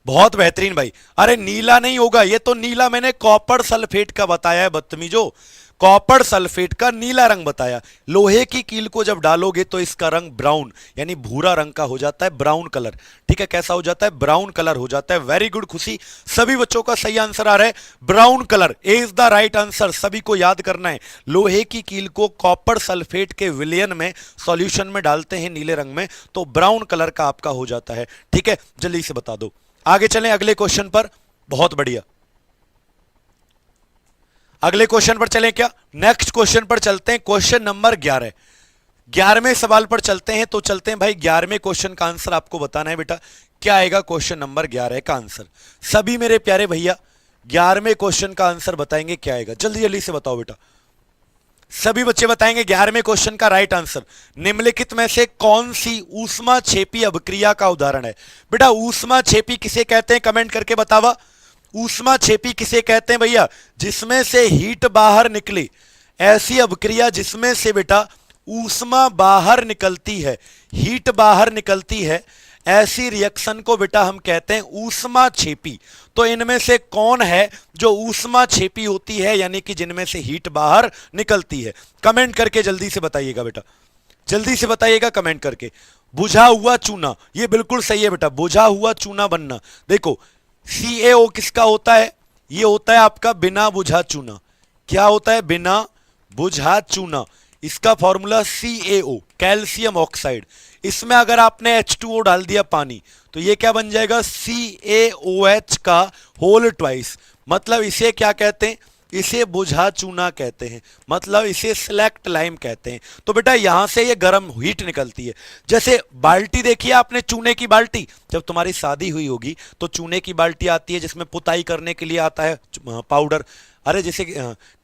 बहुत बेहतरीन भाई। अरे नीला नहीं होगा, ये तो नीला मैंने कॉपर सल्फेट का बताया है बदतमीजो। कॉपर सल्फेट का नीला रंग बताया। लोहे की कील को जब डालोगे तो इसका रंग ब्राउन यानी भूरा रंग का हो जाता है, ब्राउन कलर। ठीक है, कैसा हो जाता है? ब्राउन कलर हो जाता है। वेरी गुड खुशी, सभी बच्चों का सही आंसर आ रहा है brown colour. A is the right answer. सभी को याद करना है, लोहे की कील को कॉपर सल्फेट के विलयन में सॉल्यूशन में डालते हैं नीले रंग में तो ब्राउन कलर का आपका हो जाता है। ठीक है, जल्दी से बता दो। आगे चलें अगले क्वेश्चन पर। बहुत बढ़िया, अगले क्वेश्चन पर चलें क्या? नेक्स्ट क्वेश्चन पर चलते हैं। क्वेश्चन नंबर 11, 11वें सवाल पर चलते हैं। तो चलते हैं भाई, 11वें क्वेश्चन का आंसर आपको बताना है बेटा। क्या आएगा क्वेश्चन नंबर 11 का आंसर? सभी मेरे प्यारे भैया 11वें क्वेश्चन का आंसर बताएंगे क्या आएगा? जल्दी जल्दी से बताओ बेटा। सभी बच्चे बताएंगे 11वें क्वेश्चन का राइट आंसर। निम्नलिखित में से कौन सी ऊष्मा छेपी अभिक्रिया का उदाहरण है? बेटा ऊष्मा छेपी किसे कहते हैं? कमेंट करके बतावा। ऊष्मा छेपी किसे कहते हैं भैया? जिसमें से हीट बाहर निकले, ऐसी अभिक्रिया जिसमें से बेटा ऊष्मा बाहर निकलती है, हीट बाहर निकलती है, ऐसी रिएक्शन को बेटा हम कहते हैं ऊष्मा छेपी। तो इनमें से कौन है जो ऊष्मा छेपी होती है, यानी कि जिनमें से हीट बाहर निकलती है? कमेंट करके जल्दी से बताइएगा बेटा, जल्दी से बताइएगा कमेंट करके। बुझा हुआ चूना, ये बिल्कुल सही है बेटा, बुझा हुआ चूना बनना। देखो CaO किसका होता है? ये होता है आपका बिना बुझा चूना। क्या होता है? बिना बुझा चूना। इसका फॉर्मूला CaO, कैल्शियम ऑक्साइड। इसमें अगर आपने H2O डाल दिया पानी तो ये क्या बन जाएगा? CaOH का होल ट्वाइस। मतलब इसे क्या कहते हैं? इसे बुझा चूना कहते हैं, मतलब इसे सिलेक्ट लाइम कहते हैं। तो बेटा यहां से ये गर्म हीट निकलती है। जैसे बाल्टी देखिए आपने, चूने की बाल्टी, जब तुम्हारी शादी हुई होगी तो चूने की बाल्टी आती है जिसमें पुताई करने के लिए आता है पाउडर। अरे जैसे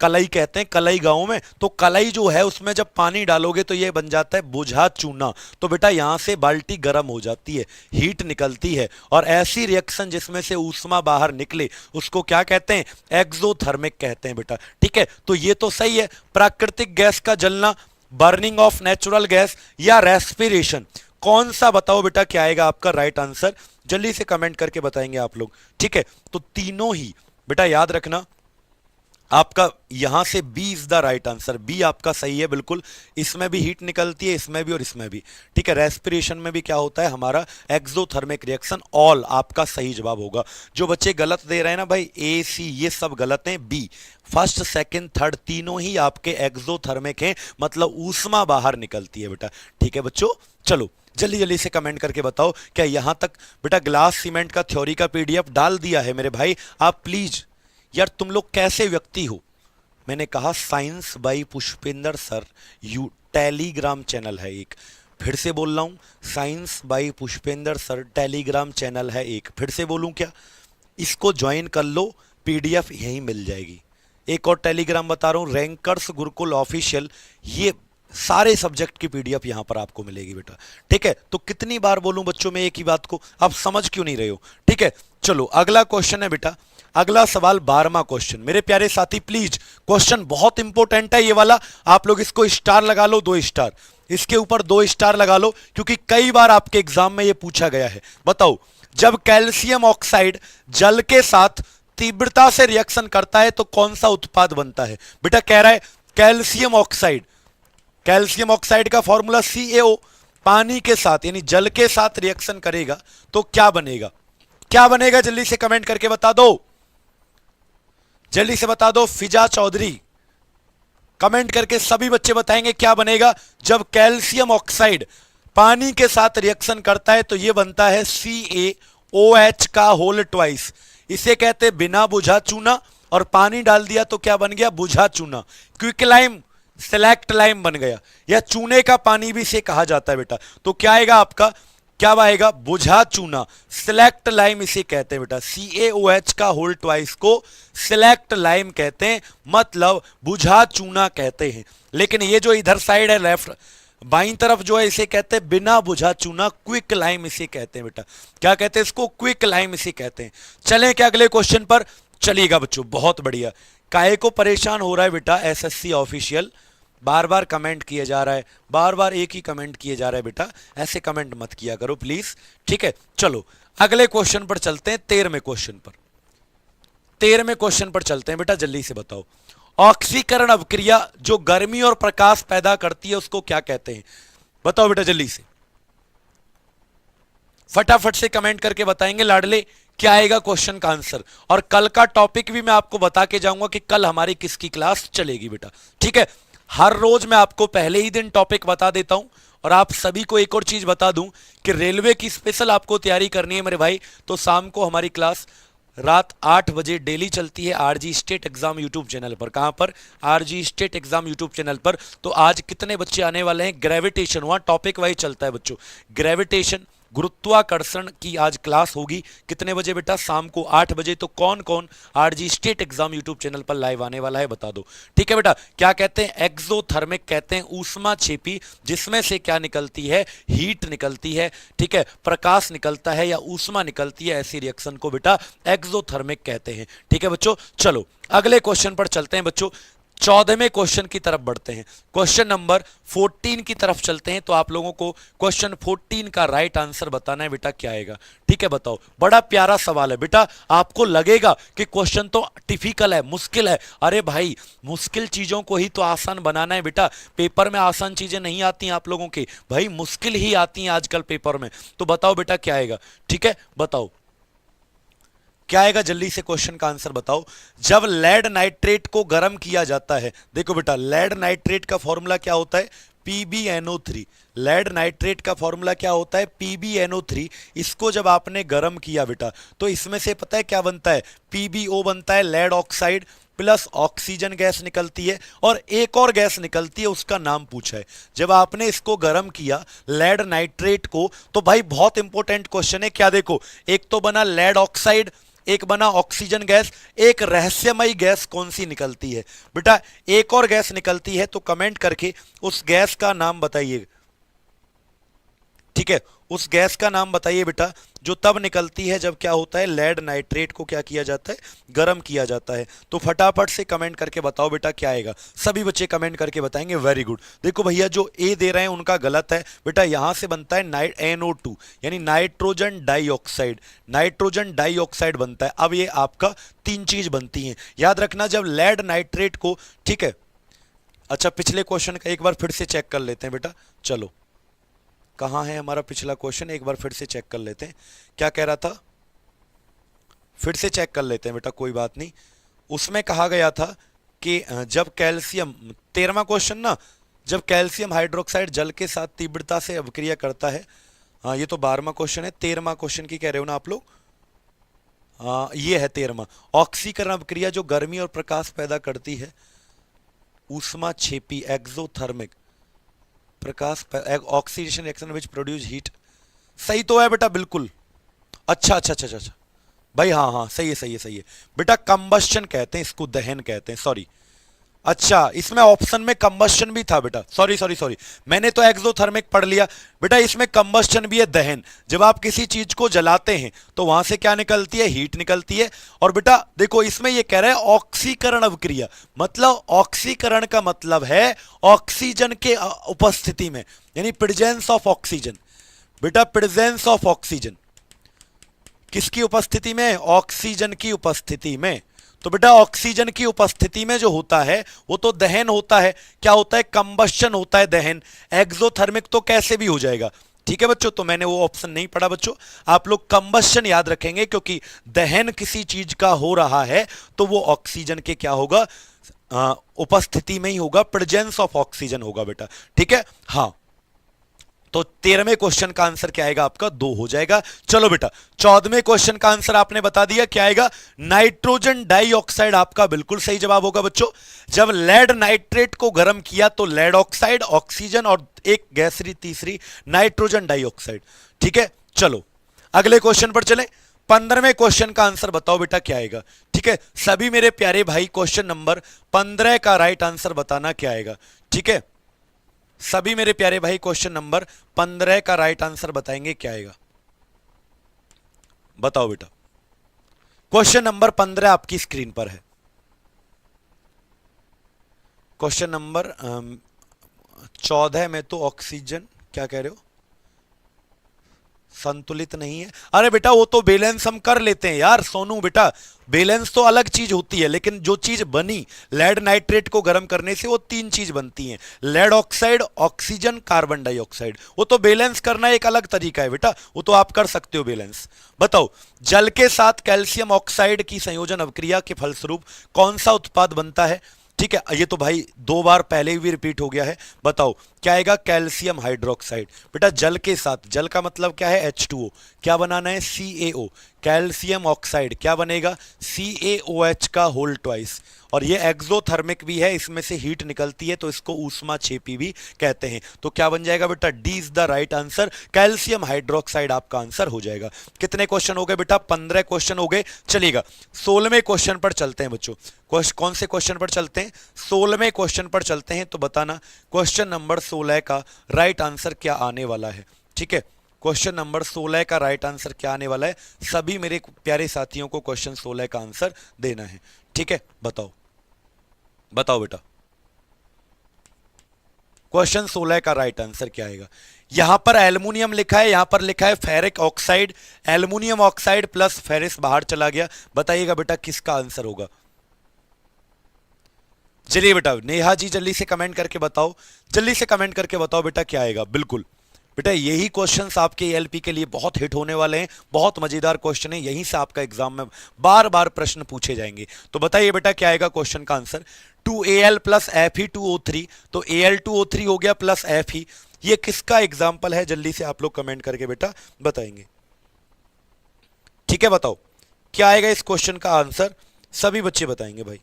कलई कहते हैं, कलई गांव में, तो कलई जो है उसमें जब पानी डालोगे तो ये बन जाता है बुझा चूना। तो बेटा यहां से बाल्टी गर्म हो जाती है, हीट निकलती है, और ऐसी रिएक्शन जिसमें से ऊष्मा बाहर निकले उसको क्या कहते हैं? एक्सोथर्मिक कहते हैं बेटा। ठीक है, तो ये तो सही है। प्राकृतिक गैस का जलना, बर्निंग ऑफ नेचुरल गैस, या रेस्पिरेशन, कौन सा बताओ बेटा क्या आएगा आपका राइट आंसर? जल्दी से कमेंट करके बताएंगे आप लोग। ठीक है, तो तीनों ही बेटा याद रखना आपका, यहां से B is the right answer. B आपका सही है बिल्कुल। इसमें भी हीट निकलती है, इसमें भी और इसमें भी। ठीक है, रेस्पिरेशन में भी क्या होता है हमारा? Exothermic reaction. ऑल आपका सही जवाब होगा। जो बच्चे गलत दे रहे हैं ना भाई, ए सी ये सब गलत हैं। बी फर्स्ट सेकंड थर्ड तीनों ही आपके एक्सोथर्मिक हैं, मतलब ऊष्मा बाहर निकलती है बेटा। ठीक है बच्चों, चलो जल्दी जल्दी से कमेंट करके बताओ क्या यहां तक बेटा ग्लास सीमेंट का थ्योरी का PDF डाल दिया है मेरे भाई? आप प्लीज यार, तुम लोग कैसे व्यक्ति हो? मैंने कहा science by Pushpendra sir, you Telegram channel है एक। फिर से बोल रहा हूं, science by Pushpendra sir Telegram channel है एक। फिर से बोलूं क्या? इसको ज्वाइन कर लो, PDF यहीं मिल जाएगी। एक और टेलीग्राम बता रहा हूं, रैंकर्स गुरुकुल ऑफिशियल, ये सारे सब्जेक्ट की PDF यहां पर आपको मिलेगी बेटा। ठीक है, तो कितनी बार बोलूं बच्चों में एक ही बात को? आप समझ क्यों नहीं रहे हो? ठीक है, चलो अगला क्वेश्चन है बेटा, अगला सवाल 12वां क्वेश्चन। मेरे प्यारे साथी प्लीज, क्वेश्चन बहुत इंपॉर्टेंट है ये वाला, आप लोग इसको स्टार लगा लो, 2 स्टार, इसके ऊपर 2 स्टार लगा लो, क्योंकि कई बार आपके एग्जाम में ये पूछा गया है। बताओ, जब कैल्शियम ऑक्साइड जल के साथ तीव्रता से रिएक्शन करता है तो कौन सा उत्पाद बनता है? बेटा कह रहा है कैल्शियम ऑक्साइड, कैल्शियम ऑक्साइड का फॉर्मूला CaO, पानी के साथ यानी जल के साथ रिएक्शन करेगा तो क्या बनेगा? क्या बनेगा? जल्दी से कमेंट करके बता दो, जल्दी से बता दो। फिजा चौधरी कमेंट करके सभी बच्चे बताएंगे क्या बनेगा जब कैल्शियम ऑक्साइड पानी के साथ रिएक्शन करता है? तो यह बनता है CaOH का होल ट्वाइस। इसे कहते हैं बिना बुझा चूना, और पानी डाल दिया तो क्या बन गया? बुझा चूना। क्विक लाइम, सिलेक्ट लाइम बन गया, या चूने का पानी भी इसे कहा जाता है बेटा। तो क्या आएगा आपका? क्या आएगा? बुझा चूना, सिलेक्ट लाइम इसे कहते हैं बेटा। CaOH का होल ट्वाइस को सिलेक्ट लाइम कहते हैं, मतलब बुझा चूना कहते हैं। लेकिन ये जो इधर साइड है लेफ्ट बाईं तरफ जो है इसे कहते हैं बिना बुझा चूना, क्विक लाइम इसे कहते हैं बेटा। क्या कहते हैं इसको? क्विक लाइम इसे कहते हैं। चलें क्या अगले क्वेश्चन पर? चलिएगा बच्चों, बहुत बढ़िया। काहे को परेशान हो रहा है बेटा SSC ऑफिशियल? बार बार कमेंट किया जा रहा है, बार बार एक ही कमेंट किए जा रहा है बेटा, ऐसे कमेंट मत किया करो प्लीज। ठीक है, चलो अगले क्वेश्चन पर चलते हैं, 13वें क्वेश्चन पर। 13वें क्वेश्चन पर चलते हैं बेटा, जल्दी से बताओ। ऑक्सीकरण अभिक्रिया जो गर्मी और प्रकाश पैदा करती है उसको क्या कहते हैं? बताओ बेटा जल्दी से, फटाफट से कमेंट करके बताएंगे लाडले क्या आएगा क्वेश्चन का आंसर। और कल का टॉपिक भी मैं आपको बता के जाऊंगा कि कल हमारी किसकी क्लास चलेगी बेटा, ठीक है। हर रोज मैं आपको पहले ही दिन टॉपिक बता देता हूं। और आप सभी को एक और चीज बता दूं कि रेलवे की स्पेशल आपको तैयारी करनी है मेरे भाई, तो शाम को हमारी क्लास रात 8 बजे डेली चलती है RG state exam YouTube channel पर। कहां पर? RG state exam YouTube channel पर। तो आज कितने बच्चे आने वाले हैं? ग्रेविटेशन, वहां टॉपिक वाइज चलता है बच्चों, ग्रेविटेशन गुरुत्वाकर्षण की आज क्लास होगी। कितने बजे बेटा? शाम को 8 बजे। तो कौन कौन RG state exam YouTube channel पर लाइव आने वाला है बता दो, ठीक है बेटा। क्या कहते हैं? एक्सोथर्मिक कहते हैं ऊष्मा छेपी, जिसमें से क्या निकलती है? हीट निकलती है, ठीक है, प्रकाश निकलता है या ऊष्मा निकलती है, ऐसी रिएक्शन को बेटा एक्सोथर्मिक कहते हैं, ठीक है बच्चों। चलो अगले क्वेश्चन पर चलते हैं बच्चों, 14वें क्वेश्चन की तरफ बढ़ते हैं। क्वेश्चन नंबर 14 की तरफ चलते हैं। तो आप लोगों को क्वेश्चन 14 का राइट आंसर बताना है बेटा, क्या आएगा, ठीक है। बताओ, बड़ा प्यारा सवाल है बेटा। आपको लगेगा कि क्वेश्चन तो डिफिकल्ट है, मुश्किल है। अरे भाई, मुश्किल चीजों को ही तो आसान बनाना है बेटा। पेपर में आसान चीजें नहीं आती हैं आप लोगों की, भाई मुश्किल ही आती हैं आजकल पेपर में। तो बताओ बेटा क्या आएगा, ठीक है, बताओ क्या आएगा, जल्दी से क्वेश्चन का आंसर बताओ। जब लेड नाइट्रेट को गर्म किया जाता है, देखो बेटा लेड नाइट्रेट का फॉर्मूला क्या होता है? PbNO3। लेड नाइट्रेट का फॉर्मूला क्या होता है? PbNO3। इसको जब आपने गर्म किया बेटा, तो इसमें से पता है क्या बनता है? PbO बनता है, lead oxide plus oxygen gas निकलती है, और एक और गैस निकलती है, उसका नाम पूछा है। जब आपने इसको गर्म किया लेड नाइट्रेट को, तो भाई बहुत इंपॉर्टेंट क्वेश्चन है, क्या देखो, एक तो बना लेड ऑक्साइड, एक बना ऑक्सीजन गैस, एक रहस्यमयी गैस कौन सी निकलती है बेटा? एक और गैस निकलती है, तो कमेंट करके उस गैस का नाम बताइए, ठीक है। उस गैस का नाम बताइए बेटा, जो तब निकलती है जब क्या होता है? लेड नाइट्रेट को क्या किया जाता है? गर्म किया जाता है। तो फटाफट से कमेंट करके बताओ बेटा क्या आएगा। सभी बच्चे कमेंट करके बताएंगे, वेरी गुड। देखो भैया जो ए दे रहे हैं उनका गलत है बेटा, यहां से बनता है NO2 यानी नाइट्रोजन डाइऑक्साइड, नाइट्रोजन डाइऑक्साइड बनता है। अब ये आपका 3 चीज बनती हैं, याद रखना जब लेड नाइट्रेट को, ठीक है। अच्छा, पिछले क्वेश्चन का एक बार फिर से चेक कर लेते हैं बेटा, चलो कहां है हमारा पिछला क्वेश्चन, एक बार फिर से चेक कर लेते हैं। क्या कह रहा था? फिर से चेक कर लेते हैं बेटा, कोई बात नहीं। उसमें कहा गया था कि जब कैल्शियम, 13वां क्वेश्चन ना, जब कैल्शियम हाइड्रोक्साइड जल के साथ तीव्रता से अभिक्रिया करता है। हाँ ये तो 12वां क्वेश्चन है, 13वां क्वेश्चन की कह रहे हो ना आप लोग? हाँ ये है 13वां। ऑक्सीकरण अभिक्रिया जो गर्मी और प्रकाश पैदा करती है, ऊष्मा छेपी एक्सोथर्मिक, प्रकाश oxidation reaction which produce heat. सही तो है बेटा बिल्कुल। अच्छा अच्छा अच्छा अच्छा भाई, हाँ हाँ सही है सही है सही है बेटा, कंबस्शन कहते हैं इसको, दहन कहते हैं, सॉरी। अच्छा इसमें ऑप्शन में कंबस्शन भी था बेटा, सॉरी सॉरी सॉरी, मैंने तो एक्सोथर्मिक पढ़ लिया बेटा, इसमें कंबस्शन भी है, दहन। जब आप किसी चीज को जलाते हैं तो वहां से क्या निकलती है? हीट निकलती है। और बेटा देखो इसमें ये कह रहा है ऑक्सीकरण अभिक्रिया, मतलब ऑक्सीकरण का मतलब है ऑक्सीजन के उपस्थिति में, यानी प्रेजेंस ऑफ ऑक्सीजन बेटा, प्रेजेंस ऑफ ऑक्सीजन किसकी उपस्थिति में? ऑक्सीजन की उपस्थिति में। तो बेटा ऑक्सीजन की उपस्थिति में जो होता है वो तो दहन होता है। क्या होता है? कंबस्शन होता है, दहन। एक्सोथर्मिक तो कैसे भी हो जाएगा, ठीक है बच्चों। तो मैंने वो ऑप्शन नहीं पढ़ा बच्चों, आप लोग कंबस्शन याद रखेंगे, क्योंकि दहन किसी चीज का हो रहा है तो वो ऑक्सीजन के क्या होगा? उपस्थिति में ही होगा, प्रेजेंस ऑफ ऑक्सीजन होगा बेटा, ठीक है। हाँ तो 13वें क्वेश्चन का आंसर क्या आएगा आपका? 2 हो जाएगा। चलो बेटा 14वें क्वेश्चन का आंसर आपने बता दिया, क्या आएगा? नाइट्रोजन डाइऑक्साइड आपका बिल्कुल सही जवाब होगा बच्चों। जब लेड नाइट्रेट को गर्म किया तो लेड ऑक्साइड, ऑक्सीजन और एक गैसरी तीसरी नाइट्रोजन डाइऑक्साइड, ठीक है। चलो अगले क्वेश्चन पर चले। 15वें क्वेश्चन का आंसर बताओ बेटा क्या आएगा, ठीक है। सभी मेरे प्यारे भाई क्वेश्चन नंबर 15 का राइट आंसर बताना क्या आएगा, ठीक है। सभी मेरे प्यारे भाई क्वेश्चन नंबर 15 का राइट आंसर बताएंगे क्या आएगा, बताओ बेटा। क्वेश्चन नंबर 15 आपकी स्क्रीन पर है। क्वेश्चन नंबर 14 में तो ऑक्सीजन, क्या कह रहे हो? संतुलित नहीं है। अरे बेटा वो तो बैलेंस हम कर लेते हैं यार सोनू बेटा, बैलेंस तो अलग चीज होती है, लेकिन जो चीज बनी लेड नाइट्रेट को गर्म करने से, वो तीन चीज बनती हैं, lead oxide, oxygen, carbon dioxide. वो तो बैलेंस करना एक अलग तरीका है बेटा, वो तो आप कर सकते हो बैलेंस। बताओ, जल के साथ कैल्शियम ऑक्साइड की संयोजन अभिक्रिया के फलस्वरूप कौन सा उत्पाद बनता है? ठीक है, ये तो भाई दो बार पहले भी रिपीट हो गया है। बताओ क्या आएगा? Calcium hydroxide. बेटा जल के साथ, जल का मतलब क्या है? H2O। क्या बनाना है? CaO। कैल्शियम ऑक्साइड क्या बनेगा? CaOH का होल ट्वाइस। और ये एक्सोथर्मिक भी है, इसमें से हीट निकलती है, तो इसको ऊष्मा छेपी भी कहते हैं। तो क्या बन जाएगा बेटा? D is the right answer, calcium hydroxide आपका आंसर हो जाएगा। कितने क्वेश्चन हो गए बेटा? 15 क्वेश्चन हो गए। चलिएगा 16वें क्वेश्चन पर चलते हैं बच्चों। कौन से क्वेश्चन पर चलते हैं? 16वें क्वेश्चन पर चलते हैं। तो बताना क्वेश्चन नंबर 16 का राइट आंसर क्या आने वाला है। ठीक है, क्वेश्चन नंबर 16 का राइट आंसर क्या आने वाला है? सभी मेरे प्यारे साथियों को क्वेश्चन 16 का आंसर देना है। ठीक है, बताओ बताओ बेटा, क्वेश्चन 16 का राइट आंसर क्या आएगा? यहां पर एल्युमिनियम लिखा है, यहां पर लिखा है ferric oxide, aluminium oxide plus ferrous बाहर चला गया। बताइएगा बेटा किसका आंसर होगा? चलिए बेटा नेहा जी जल्दी से कमेंट करके बताओ, जल्दी से कमेंट करके बताओ बेटा क्या आएगा। बिल्कुल बेटा यही क्वेश्चंस आपके एलपी के लिए बहुत हिट होने वाले हैं, बहुत मजेदार क्वेश्चन है, यहीं से आपका एग्जाम में बार बार प्रश्न पूछे जाएंगे। तो बताइए बेटा क्या आएगा क्वेश्चन का आंसर? 2Al प्लस Fe2O3, तो Al2O3 हो गया प्लस Fe। ये किसका एग्जाम्पल है? जल्दी से आप लोग कमेंट करके बेटा बताएंगे। ठीक है, बताओ क्या आएगा इस क्वेश्चन का आंसर? सभी बच्चे बताएंगे भाई।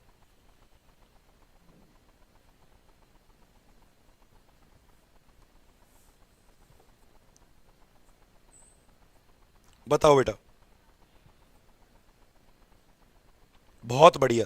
बताओ बेटा। बहुत बढ़िया,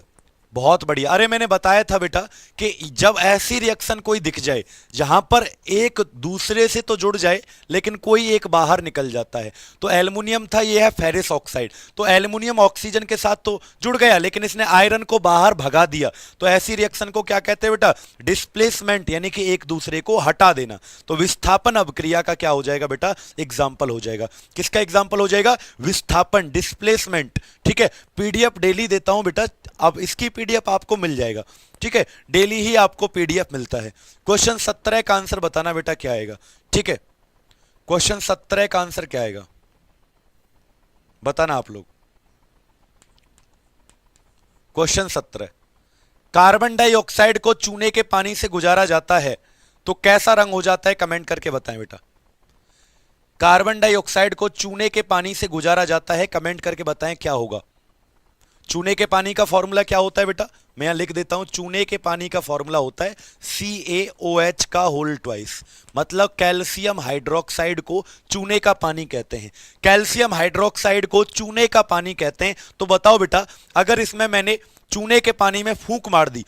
बहुत बढ़िया। अरे मैंने बताया था बेटा कि जब ऐसी रिएक्शन कोई दिख जाए जहां पर एक दूसरे से तो जुड़ जाए लेकिन कोई एक बाहर निकल जाता है, तो एल्युमिनियम था, ये है फेरिस ऑक्साइड। तो एल्युमिनियम ऑक्सीजन के साथ तो जुड़ गया लेकिन इसने आयरन को बाहर भगा दिया, तो ऐसी रिएक्शन को क्या कहते हैं बेटा? डिस्प्लेसमेंट, यानी कि एक दूसरे को हटा देना। तो विस्थापन अभिक्रिया का क्या हो जाएगा बेटा? एग्जाम्पल हो जाएगा। किसका एग्जाम्पल हो जाएगा? विस्थापन, डिस्प्लेसमेंट। ठीक है, पीडीएफ डेली देता हूं बेटा, अब इसकी पीडीएफ आपको मिल जाएगा। ठीक है, डेली ही आपको पीडीएफ मिलता है। क्वेश्चन 17 का आंसर बताना बेटा क्या आएगा? ठीक है, क्वेश्चन 17 का आंसर क्या आएगा बताना आप लोग। क्वेश्चन 17, कार्बन डाइऑक्साइड को चूने के पानी से गुजारा जाता है तो कैसा रंग हो जाता है? कमेंट करके बताएं बेटा। कार्बन डाइऑक्साइड को चूने के पानी से गुजारा जाता है, कमेंट करके बताएं क्या होगा। चूने के पानी का फॉर्मूला क्या होता है बेटा? मैं यहां लिख देता हूं, चूने के पानी का फॉर्मूला होता है CaOH का होल ट्वाइस, मतलब कैल्शियम हाइड्रोक्साइड को चूने का पानी कहते हैं। कैल्शियम हाइड्रोक्साइड को चूने का पानी कहते हैं। तो बताओ बेटा, अगर इसमें मैंने चूने के पानी में फूंक मार दी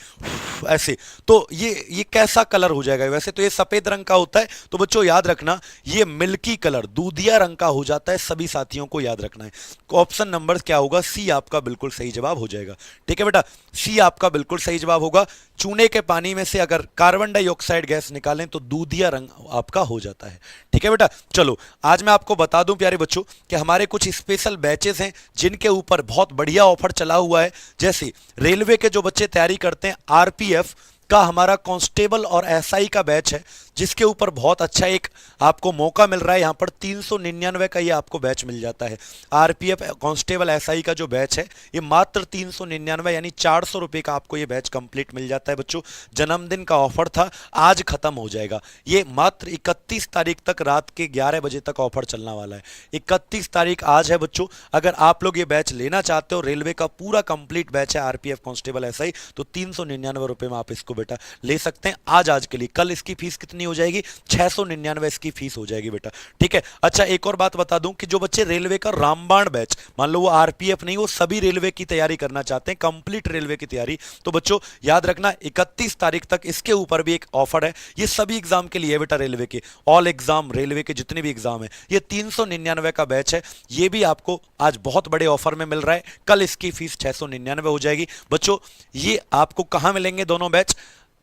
ऐसे, तो ये कैसा कलर हो जाएगा? वैसे तो ये सफेद रंग का होता है, तो बच्चों याद रखना ये मिल्की कलर, दूधिया रंग का हो जाता है। सभी साथियों को याद रखना है। ऑप्शन नंबर क्या होगा? सी आपका बिल्कुल सही जवाब हो जाएगा। ठीक है बेटा, सी आपका बिल्कुल सही जवाब होगा। चूने के पानी में से अगर कार्बन डाइऑक्साइड गैस निकालें तो दूधिया रंग आपका हो जाता है। ठीक है बेटा, चलो आज मैं आपको बता दूं प्यारे बच्चों कि हमारे कुछ स्पेशल बैचेस हैं जिनके ऊपर बहुत बढ़िया ऑफर चला हुआ है। जैसे रेलवे के जो बच्चे तैयारी करते हैं, आरपीएफ का हमारा कांस्टेबल और एसआई का बैच है, जिसके ऊपर बहुत अच्छा एक आपको मौका मिल रहा है। यहां पर 399 का ये आपको बैच मिल जाता है। आरपीएफ कांस्टेबल एसआई का जो बैच है ये मात्र 399 यानी 400 रुपए का आपको ये बैच कंप्लीट मिल जाता है बच्चों। जन्मदिन का ऑफर था, आज खत्म हो जाएगा। ये मात्र 31 तारीख तक रात के 11 बजे तक ऑफर चलने वाला है। 31 तारीख आज है बच्चों। अगर आप लोग ये बैच लेना चाहते हो, रेलवे का पूरा कंप्लीट बैच है आरपीएफ कांस्टेबल एसआई, तो 399 रुपए में आप इसको बेटा ले सकते हैं आज के लिए। कल इसकी फीस कितनी हो जाएगी? 699 इसकी फीस हो जाएगी बेटा। ठीक है, अच्छा एक और बात बता दूं कि जो बच्चे रेलवे का रामबाण बैच, मान लो वो आरपीएफ नहीं, वो सभी रेलवे की तैयारी करना चाहते हैं, कंप्लीट रेलवे की तैयारी, तो बच्चों याद रखना 31 तारीख तक इसके ऊपर भी एक ऑफर है। ये सभी एग्जाम के लिए है बेटा, रेलवे के ऑल एग्जाम, रेलवे के जितने भी एग्जाम है, ये 399 का बैच है। ये भी आपको आज बहुत बड़े ऑफर में मिल रहा है। कल इसकी फीस 699 हो जाएगी बच्चों। ये आपको कहां मिलेंगे दोनों batch?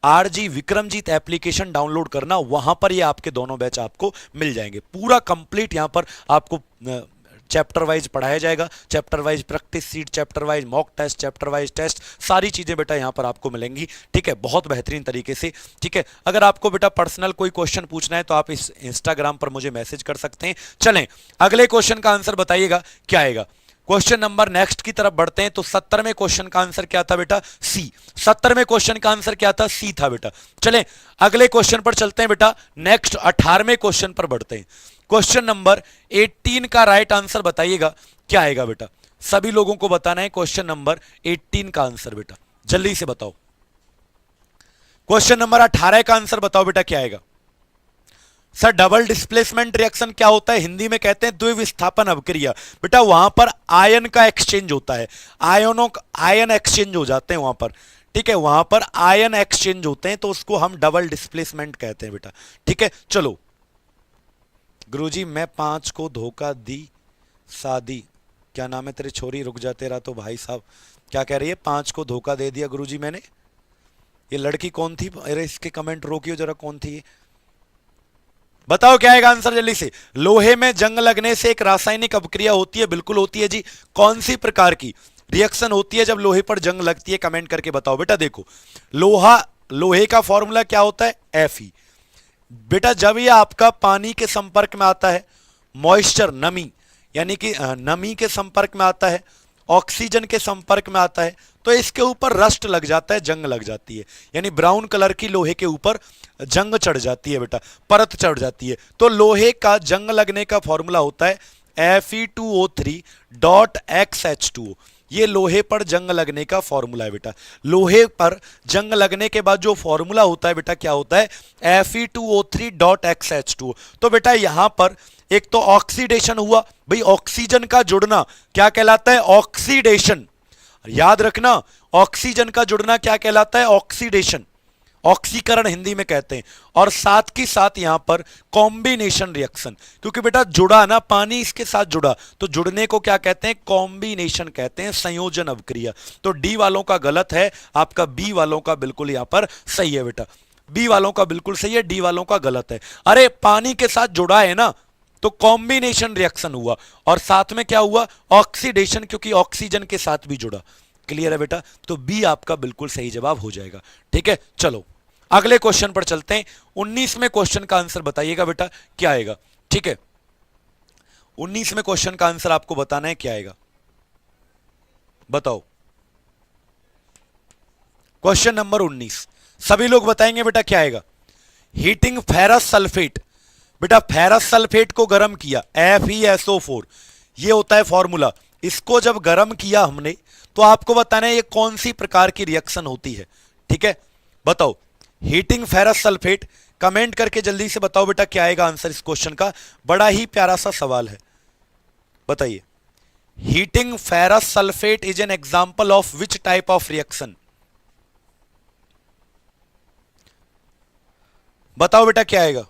RG Vikramjit application download करना, वहां पर ये आपके दोनों बैच आपको मिल जाएंगे। पूरा कंप्लीट यहां पर आपको चैप्टर वाइज पढ़ाया जाएगा, chapter wise practice sheet, chapter wise mock test, chapter wise test, सारी चीजें बेटा यहां पर आपको मिलेंगी। ठीक है, बहुत बेहतरीन तरीके से। ठीक है, अगर आपको बेटा पर्सनल कोई क्वेश्चन पूछना है तो आप इस इंस्टाग्राम पर मुझे मैसेज कर सकते हैं। चलें अगले क्वेश्चन का आंसर बताइएगा क्या आएगा। क्वेश्चन नंबर नेक्स्ट की तरफ बढ़ते हैं। तो 70वें क्वेश्चन का आंसर क्या था बेटा? सी। 70वें क्वेश्चन का आंसर क्या था? सी था बेटा। चलें अगले क्वेश्चन पर चलते हैं बेटा। नेक्स्ट 18वें क्वेश्चन पर बढ़ते हैं। क्वेश्चन नंबर 18 का राइट आंसर बताइएगा क्या आएगा बेटा। सभी लोगों को बताना है क्वेश्चन नंबर 18 का आंसर बेटा, जल्दी से बताओ। क्वेश्चन नंबर 18 का आंसर बताओ बेटा क्या आएगा। सर डबल डिस्प्लेसमेंट रिएक्शन क्या होता है? हिंदी में कहते हैं द्विविस्थापन अभिक्रिया। बेटा वहां पर आयन का एक्सचेंज होता है, आयन एक्सचेंज हो जाते हैं वहां पर। ठीक है, वहां पर आयन एक्सचेंज होते हैं तो उसको हम डबल डिस्प्लेसमेंट कहते हैं बेटा। ठीक है, चलो। गुरुजी मैं 5 को धोखा दी शादी, क्या नाम है तेरी छोरी, रुक जा तेरा तो भाई साहब क्या कह रही है? 5 को धोखा दे दिया गुरुजी मैंने। ये लड़की कौन थी? अरे इसके कमेंट रोकियो जरा, कौन थी ये? बताओ क्या आएगा आंसर जल्दी से। लोहे में जंग लगने से एक रासायनिक अभिक्रिया होती है, बिल्कुल होती है जी। कौन सी प्रकार की रिएक्शन होती है जब लोहे पर जंग लगती है? कमेंट करके बताओ बेटा। देखो लोहे का फॉर्मूला क्या होता है? Fe। बेटा जब ये आपका पानी के संपर्क में आता है, मॉइस्चर नमी, यानी कि नमी के संपर्क में आता है, ऑक्सीजन के संपर्क में आता है, तो इसके ऊपर रस्ट लग जाता है, जंग लग जाती है, यानी ब्राउन कलर की लोहे के ऊपर जंग चढ़ जाती है बेटा, परत चढ़ जाती है। तो लोहे का जंग लगने का फॉर्मूला होता है Fe2O3.XH2O। ये लोहे पर जंग लगने का फॉर्मूला है बेटा। लोहे पर जंग लगने के बाद जो फॉर्मूला होता है बेटा क्या होता है? Fe2O3.XH2O। तो बेटा यहां पर एक तो ऑक्सीडेशन हुआ भाई, ऑक्सीजन का जुड़ना क्या कहलाता है? ऑक्सीडेशन। याद रखना, ऑक्सीजन का जुड़ना क्या कहलाता है? ऑक्सीडेशन, ऑक्सीकरण हिंदी में कहते हैं। और साथ की साथ यहां पर कॉम्बिनेशन रिएक्शन, क्योंकि बेटा जुड़ा ना, पानी इसके साथ जुड़ा, तो जुड़ने को क्या कहते हैं? कॉम्बिनेशन कहते हैं, संयोजन अभिक्रिया। तो डी वालों का गलत है, आपका बी वालों का बिल्कुल यहां पर सही है बेटा। बी वालों का बिल्कुल सही है, डी वालों का गलत है। अरे पानी के साथ जुड़ा है ना, तो कॉम्बिनेशन रिएक्शन हुआ, और साथ में क्या हुआ? ऑक्सीडेशन, क्योंकि ऑक्सीजन के साथ भी जुड़ा। क्लियर है बेटा? तो बी आपका बिल्कुल सही जवाब हो जाएगा। ठीक है, चलो अगले क्वेश्चन पर चलते हैं। 19वें क्वेश्चन का आंसर बताइएगा बेटा क्या आएगा। ठीक है, 19वें क्वेश्चन का आंसर आपको बताना है क्या आएगा, बताओ। क्वेश्चन नंबर 19 सभी लोग बताएंगे बेटा क्या आएगा। Heating ferrous sulphate. बेटा फेरस सल्फेट को गर्म किया, FeSO4, ये होता है फॉर्मूला। इसको जब गर्म किया हमने तो आपको बताना है ये कौन सी प्रकार की रिएक्शन होती है। ठीक है, बताओ। हीटिंग फेरस सल्फेट, कमेंट करके जल्दी से बताओ बेटा क्या आएगा आंसर इस क्वेश्चन का। बड़ा ही प्यारा सा सवाल है, बताइए। Heating ferrous sulphate is an example of which type of reaction? बताओ बेटा क्या आएगा।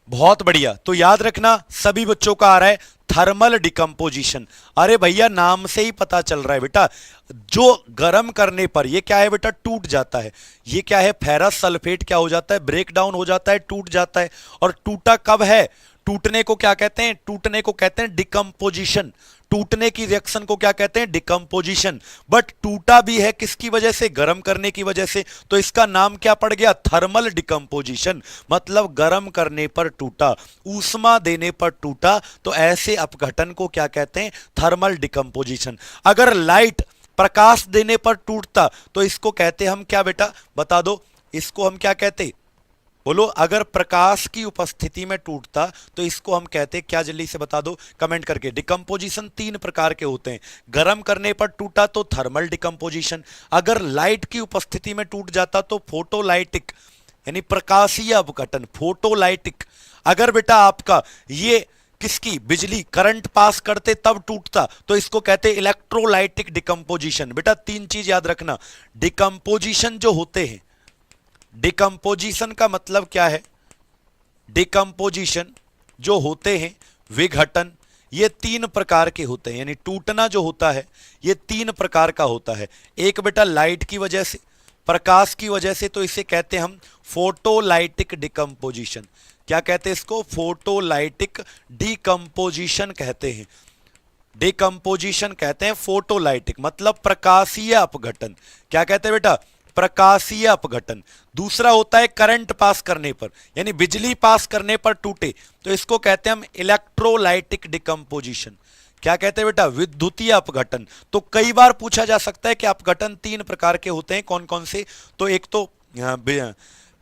बहुत बढ़िया, तो याद रखना सभी बच्चों का आ रहा है थर्मल डिकम्पोजिशन। अरे भैया नाम से ही पता चल रहा है बेटा, जो गर्म करने पर ये क्या है बेटा? टूट जाता है। ये क्या है? फेरस सल्फेट क्या हो जाता है? ब्रेक डाउन हो जाता है, टूट जाता है। और टूटा कब है? टूटने को क्या कहते हैं? टूटने को कहते हैं डिकम्पोजिशन। टूटने की रिएक्शन को क्या कहते हैं? डिकम्पोजिशन। बट टूटा भी है किसकी वजह से? गर्म करने की वजह से। तो इसका नाम क्या पड़ गया? Thermal decomposition. मतलब गर्म करने पर टूटा, ऊष्मा देने पर टूटा, तो ऐसे अपघटन को क्या कहते हैं? Thermal decomposition. अगर लाइट, प्रकाश देने पर टूटता तो इसको कहते हम क्या बेटा? बता दो, इसको हम क्या कहते? बोलो। अगर प्रकाश की उपस्थिति में टूटता तो इसको हम कहते क्या? जल्दी से बता दो कमेंट करके। डिकम्पोजिशन 3 प्रकार के होते हैं। गर्म करने पर टूटा तो थर्मल डिकम्पोजिशन, अगर लाइट की उपस्थिति में टूट जाता तो फोटोलाइटिक, यानी प्रकाशीय अपघटन, फोटोलाइटिक। अगर बेटा आपका ये किसकी? बिजली करंट पास करते तब टूटता तो इसको कहते इलेक्ट्रोलाइटिक डिकम्पोजिशन। बेटा 3 चीज याद रखना। डिकम्पोजिशन जो होते हैं, डिकम्पोजिशन का मतलब क्या है? डिकम्पोजिशन जो होते हैं, विघटन, ये 3 प्रकार के होते हैं। यानी टूटना जो होता है ये 3 प्रकार का होता है। एक बेटा लाइट की वजह से, प्रकाश की वजह से, तो इसे कहते हैं हम फोटोलाइटिक डिकम्पोजिशन। क्या कहते हैं इसको? फोटोलाइटिक डिकम्पोजिशन कहते हैं। डिकम्पोजिशन कहते हैं फोटोलाइटिक, मतलब प्रकाशीय अपघटन। क्या कहते हैं बेटा? प्रकाशीय अपघटन। दूसरा होता है करंट पास करने पर, यानी बिजली पास करने पर टूटे, तो इसको कहते हैं हम इलेक्ट्रोलाइटिक डिकम्पोजिशन। क्या कहते हैं बेटा? विद्युतीय अपघटन। तो कई बार पूछा जा सकता है कि अपघटन 3 प्रकार के होते हैं, कौन कौन से? तो एक तो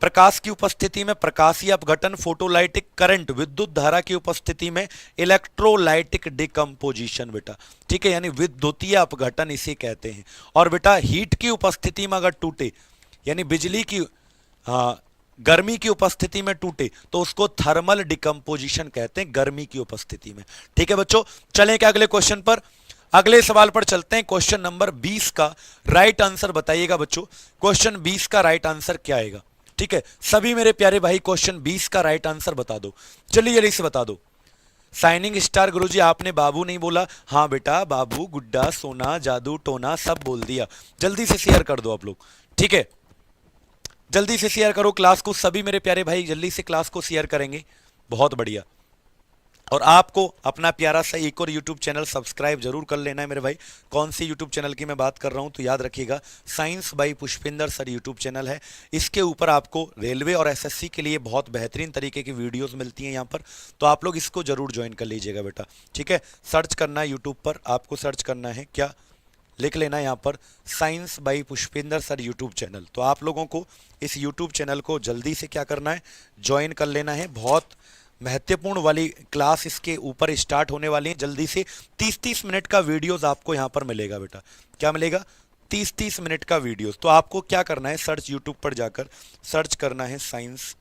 प्रकाश की उपस्थिति में प्रकाशीय अपघटन, फोटोलाइटिक करंट विद्युत धारा की उपस्थिति में इलेक्ट्रोलाइटिक डिकम्पोजिशन बेटा। ठीक है, यानी विद्युतीय अपघटन इसे कहते हैं। और बेटा हीट की उपस्थिति में अगर टूटे, यानी बिजली की, हाँ, गर्मी की उपस्थिति में टूटे, तो उसको थर्मल डिकम्पोजिशन कहते हैं, गर्मी की उपस्थिति में। ठीक है बच्चों, चलें क्या अगले क्वेश्चन पर? अगले सवाल पर चलते हैं। क्वेश्चन नंबर 20 का राइट आंसर बताइएगा बच्चों। क्वेश्चन 20 का राइट आंसर क्या आएगा? ठीक है, सभी मेरे प्यारे भाई क्वेश्चन 20 का राइट आंसर बता दो, चलिए जल्दी से बता दो। साइनिंग स्टार गुरुजी, आपने बाबू नहीं बोला। हाँ बेटा, बाबू, गुड्डा, सोना, जादू, टोना सब बोल दिया। जल्दी से शेयर कर दो आप लोग। ठीक है, जल्दी से शेयर करो क्लास को, सभी मेरे प्यारे भाई जल्दी से क्लास को शेयर करेंगे। बहुत बढ़िया। और आपको अपना प्यारा सा एक और यूट्यूब चैनल सब्सक्राइब जरूर कर लेना है मेरे भाई। कौन सी यूट्यूब चैनल की मैं बात कर रहा हूं, तो याद रखिएगा, science by Pushpinder sir YouTube channel है। इसके ऊपर आपको रेलवे और एसएससी के लिए बहुत बेहतरीन तरीके की वीडियोस मिलती हैं यहाँ पर, तो आप लोग इसको जरूर ज्वाइन कर लीजिएगा बेटा। ठीक है, सर्च करना है यूट्यूब पर, आपको सर्च करना है क्या, लिख लेना है यहाँ पर science by Pushpinder sir YouTube channel. तो आप लोगों को इस यूट्यूब चैनल को जल्दी से क्या करना है, ज्वाइन कर लेना है। बहुत महत्वपूर्ण वाली क्लास इसके ऊपर स्टार्ट होने वाली है जल्दी से। 30-30 मिनट का वीडियोस आपको यहाँ पर मिलेगा बेटा। क्या मिलेगा? 30-30 मिनट का वीडियोस। तो आपको क्या करना है, सर्च यूट्यूब पर जाकर सर्च करना है science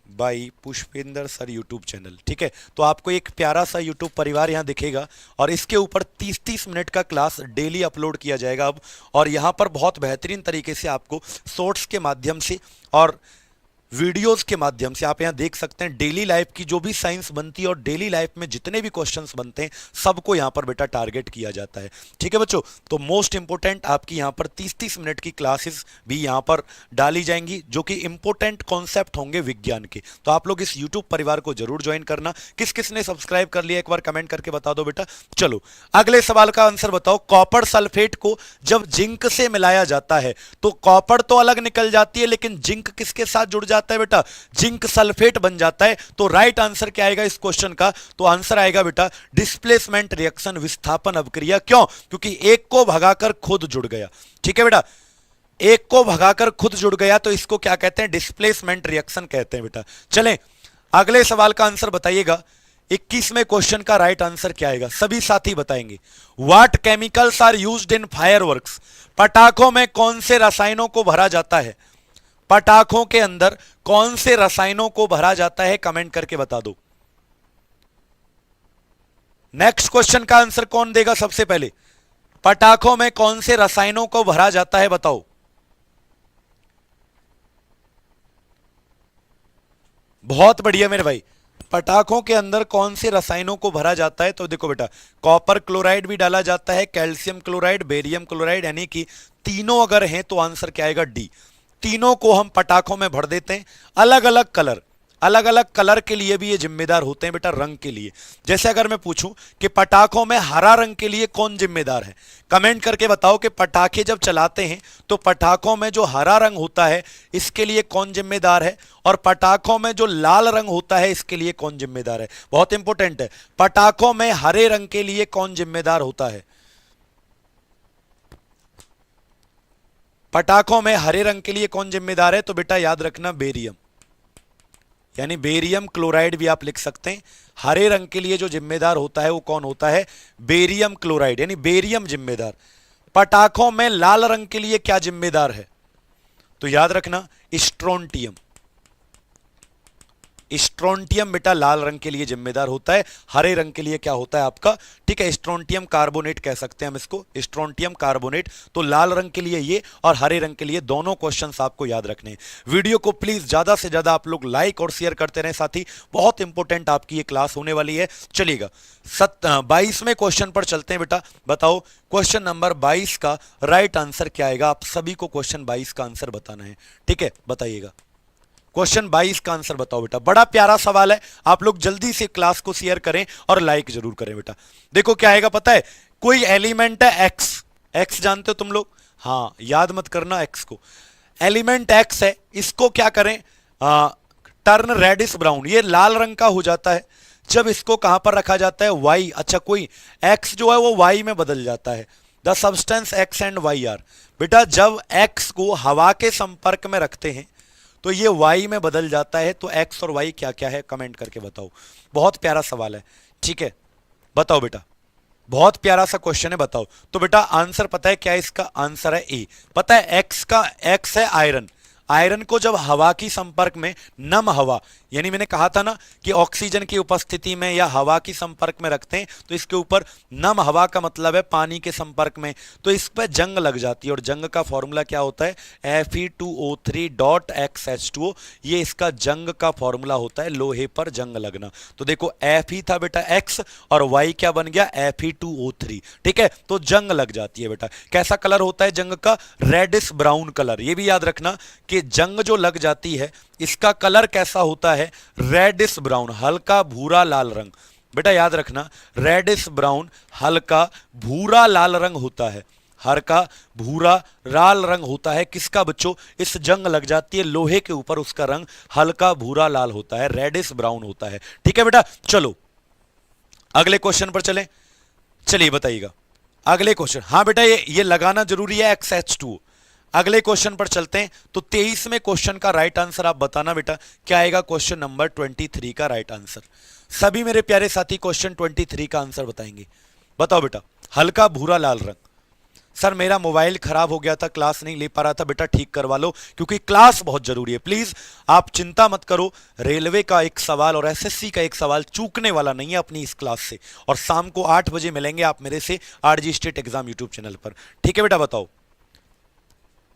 by Pushpinder sir YouTube channel. ठीक है, तो आपको एक प्यारा सा यूट्यूब परिवार यहाँ दिखेगा और इसके ऊपर 30-30 मिनट का क्लास डेली अपलोड किया जाएगा अब। और यहाँ पर बहुत बेहतरीन तरीके से आपको शॉर्ट्स के माध्यम से और वीडियोस के माध्यम से आप यहां देख सकते हैं डेली लाइफ की जो भी साइंस बनती है और डेली लाइफ में जितने भी क्वेश्चंस बनते हैं सबको यहां पर बेटा टारगेट किया जाता है। ठीक है बच्चों, तो मोस्ट इंपोर्टेंट आपकी यहां पर 30-30 मिनट की क्लासेस भी यहां पर डाली जाएंगी जो कि इंपोर्टेंट कॉन्सेप्ट होंगे विज्ञान के। तो आप लोग इस यूट्यूब परिवार को जरूर ज्वाइन करना। किस किस ने सब्सक्राइब कर लिया एक बार कमेंट करके बता दो बेटा। चलो अगले सवाल का आंसर बताओ। कॉपर सल्फेट को जब जिंक से मिलाया जाता है तो कॉपर तो अलग निकल जाती है, लेकिन जिंक किसके साथ जुड़ जाता है बेटा? जिंक सल्फेट बन जाता है। तो राइट आंसर क्या आएगा इस क्वेश्चन का? तो आंसर आएगा बेटा डिस्प्लेसमेंट रिएक्शन, विस्थापन अभिक्रिया। क्यों? क्योंकि एक को भगाकर खुद जुड़ गया। ठीक है बेटा, एक को भगाकर खुद जुड़ गया तो इसको क्या कहते हैं? डिस्प्लेसमेंट रिएक्शन कहते हैं बेटा। चलें अगले सवाल का आंसर बताइएगा। 21वें क्वेश्चन का राइट आंसर क्या आएगा? सभी साथी बताएंगे। What chemicals are used in fireworks? पटाखों में कौन से रसायनों को भरा जाता है? पटाखों के अंदर कौन से रसायनों को भरा जाता है? कमेंट करके बता दो। नेक्स्ट क्वेश्चन का आंसर कौन देगा सबसे पहले? पटाखों में कौन से रसायनों को भरा जाता है बताओ। बहुत बढ़िया मेरे भाई, पटाखों के अंदर कौन से रसायनों को भरा जाता है? तो देखो बेटा, कॉपर क्लोराइड भी डाला जाता है, कैल्शियम क्लोराइड, बेरियम क्लोराइड, यानी कि तीनों अगर हैं तो आंसर क्या आएगा? डी। तीनों को हम पटाखों में भर देते हैं। अलग अलग कलर के लिए भी ये जिम्मेदार होते हैं बेटा, रंग के लिए। जैसे अगर मैं पूछूं कि पटाखों में हरा रंग के लिए कौन जिम्मेदार है, कमेंट करके बताओ कि पटाखे जब चलाते हैं तो पटाखों में जो हरा रंग होता है इसके लिए कौन जिम्मेदार है, और पटाखों में जो लाल रंग होता है इसके लिए कौन जिम्मेदार है? बहुत इंपॉर्टेंट है। पटाखों में हरे रंग के लिए कौन जिम्मेदार होता है? पटाखों में हरे रंग के लिए कौन जिम्मेदार है? तो बेटा याद रखना बेरियम, यानी बेरियम क्लोराइड भी आप लिख सकते हैं। हरे रंग के लिए जो जिम्मेदार होता है वो कौन होता है? बेरियम क्लोराइड, यानी बेरियम जिम्मेदार। पटाखों में लाल रंग के लिए क्या जिम्मेदार है? तो याद रखना स्ट्रोंटियम, स्ट्रोंटियम बेटा लाल रंग के लिए जिम्मेदार होता है, हरे रंग के लिए क्या होता है आपका, ठीक है, स्ट्रोंटियम कार्बोनेट कह सकते हैं हम इसको, स्ट्रोंटियम कार्बोनेट। तो लाल रंग के लिए ये और हरे रंग के लिए दोनों क्वेश्चंस आपको याद रखने हैं। वीडियो को प्लीज ज्यादा से ज्यादा आप लोग लाइक और शेयर करते रहें साथी, बहुत इंपॉर्टेंट आपकी ये क्लास होने वाली है। चलिएगा 22वें क्वेश्चन पर चलते हैं बेटा। बताओ क्वेश्चन नंबर 22 का राइट आंसर क्या आएगा। आप सभी को क्वेश्चन 22 का आंसर बताना है, ठीक है, बताइएगा। क्वेश्चन 22 का आंसर बताओ बेटा, बड़ा प्यारा सवाल है, आप लोग जल्दी से क्लास को शेयर करें और लाइक जरूर करें बेटा। देखो क्या आएगा पता है, कोई एलिमेंट है एक्स, एक्स जानते हो तुम लोग, हाँ याद मत करना एक्स को, एलिमेंट एक्स है, इसको क्या करें, टर्न रेडिश ब्राउन, ये लाल रंग का हो जाता है जब इसको कहां पर रखा जाता है, वाई, अच्छा कोई एक्स जो है वो वाई में बदल जाता है। The substance X and Y are, बेटा जब एक्स को हवा के संपर्क में रखते हैं तो ये वाई में बदल जाता है। तो एक्स और वाई क्या क्या है कमेंट करके बताओ, बहुत प्यारा सवाल है, ठीक है, बताओ बेटा, बहुत प्यारा सा क्वेश्चन है, बताओ। तो बेटा आंसर पता है क्या है, इसका आंसर है ए। पता है एक्स का, एक्स है आयरन, आयरन को जब हवा की संपर्क में, नम हवा, यानी मैंने कहा था ना कि ऑक्सीजन की उपस्थिति में या हवा की संपर्क में रखते हैं तो इसके ऊपर नम हवा का मतलब है पानी के संपर्क में, तो इस पर जंग लग जाती है। और जंग का फॉर्मूला क्या होता है, Fe2O3.XH2O, ये इसका जंग का फॉर्मूला होता है, लोहे पर जंग लगना। तो देखो Fe था बेटा एक्स और वाई क्या बन गया, Fe2O3, ठीक है, तो जंग लग जाती है बेटा। कैसा कलर होता है जंग का, रेडिश ब्राउन कलर। ये भी याद रखना कि जंग जो लग जाती है इसका कलर कैसा होता है, रेडिश ब्राउन, हल्का भूरा लाल रंग। बेटा याद रखना रेडिश ब्राउन हल्का भूरा लाल रंग होता है, हल्का भूरा लाल रंग होता है किसका बच्चों, इस जंग लग जाती है लोहे के ऊपर, उसका रंग हल्का भूरा लाल होता है, रेडिश ब्राउन होता है, ठीक है बेटा। चलो अगले क्वेश्चन पर चलें, चलिए बताइएगा अगले क्वेश्चन। हाँ बेटा ये लगाना जरूरी है XH2। अगले क्वेश्चन पर चलते हैं। तो 23वें क्वेश्चन का राइट आंसर आप बताना बेटा क्या आएगा, क्वेश्चन नंबर 23 का राइट आंसर। सभी मेरे प्यारे साथी क्वेश्चन 23 का आंसर बताएंगे, बताओ बेटा। हल्का भूरा लाल रंग, सर मेरा मोबाइल खराब हो गया था, क्लास नहीं ले पा रहा था, बेटा ठीक करवा लो क्योंकि क्लास बहुत जरूरी है। प्लीज आप चिंता मत करो, रेलवे का एक सवाल और एसएससी का एक सवाल चूकने वाला नहीं है अपनी इस क्लास से। और शाम को 8 बजे मिलेंगे आप मेरे से RG state exam YouTube channel पर, ठीक है बेटा। बताओ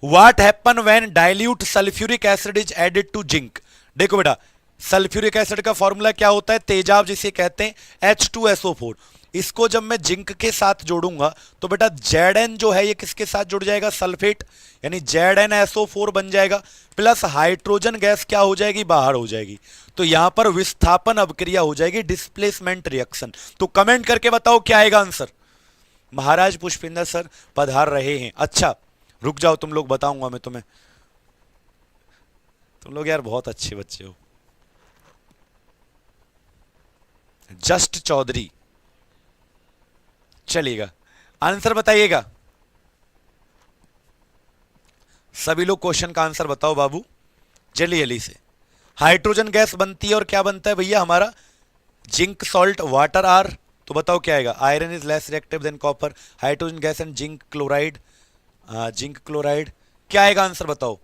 What happen when dilute sulfuric acid is added to zinc? देखो बेटा सल्फ्यूरिक एसिड का फॉर्मूला क्या होता है, तेजाब जिसे कहते हैं H2SO4। इसको जब मैं जिंक के साथ जोड़ूंगा तो बेटा Zn जो है ये किसके साथ जुड़ जाएगा, सल्फेट, यानी ZnSO4 बन जाएगा, प्लस हाइड्रोजन गैस क्या हो जाएगी, बाहर हो जाएगी। तो यहां पर विस्थापन अभिक्रिया हो जाएगी, डिस्प्लेसमेंट रिएक्शन। तो कमेंट करके बताओ क्या आएगा आंसर। महाराज पुष्पिंदर सर पधार रहे हैं, अच्छा रुक जाओ तुम लोग, बताऊंगा मैं तुम्हें, तुम लोग यार बहुत अच्छे बच्चे हो। जस्ट चौधरी, चलिएगा आंसर बताइएगा सभी लोग, क्वेश्चन का आंसर बताओ बाबू जल्दी जल्दी से। हाइड्रोजन गैस बनती है और क्या बनता है भैया हमारा, जिंक सॉल्ट वाटर आर। तो बताओ क्या आएगा, iron is less reactive than copper, hydrogen gas and zinc chloride, zinc chloride क्या आएगा आंसर बताओ,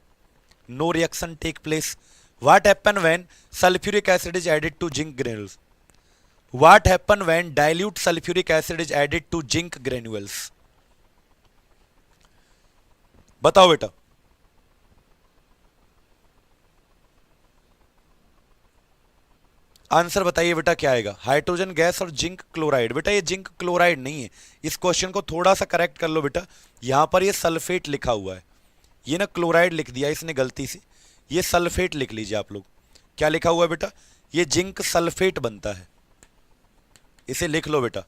no reaction take place. What happen when sulphuric acid is added to zinc granules, what happen when dilute sulphuric acid is added to zinc granules, बताओ बेटा। Answer बताइए बेटा क्या आएगा, hydrogen gas और जिंक क्लोराइड। बेटा ये जिंक क्लोराइड नहीं है, इस क्वेश्चन को थोड़ा सा करेक्ट कर लो बेटा। यहां पर ये सल्फेट लिखा हुआ है, ये ना क्लोराइड लिख दिया इसने गलती से, ये सल्फेट लिख लीजिए आप लोग। क्या लिखा हुआ है बेटा, ये जिंक सल्फेट बनता है, इसे लिख लो बेटा।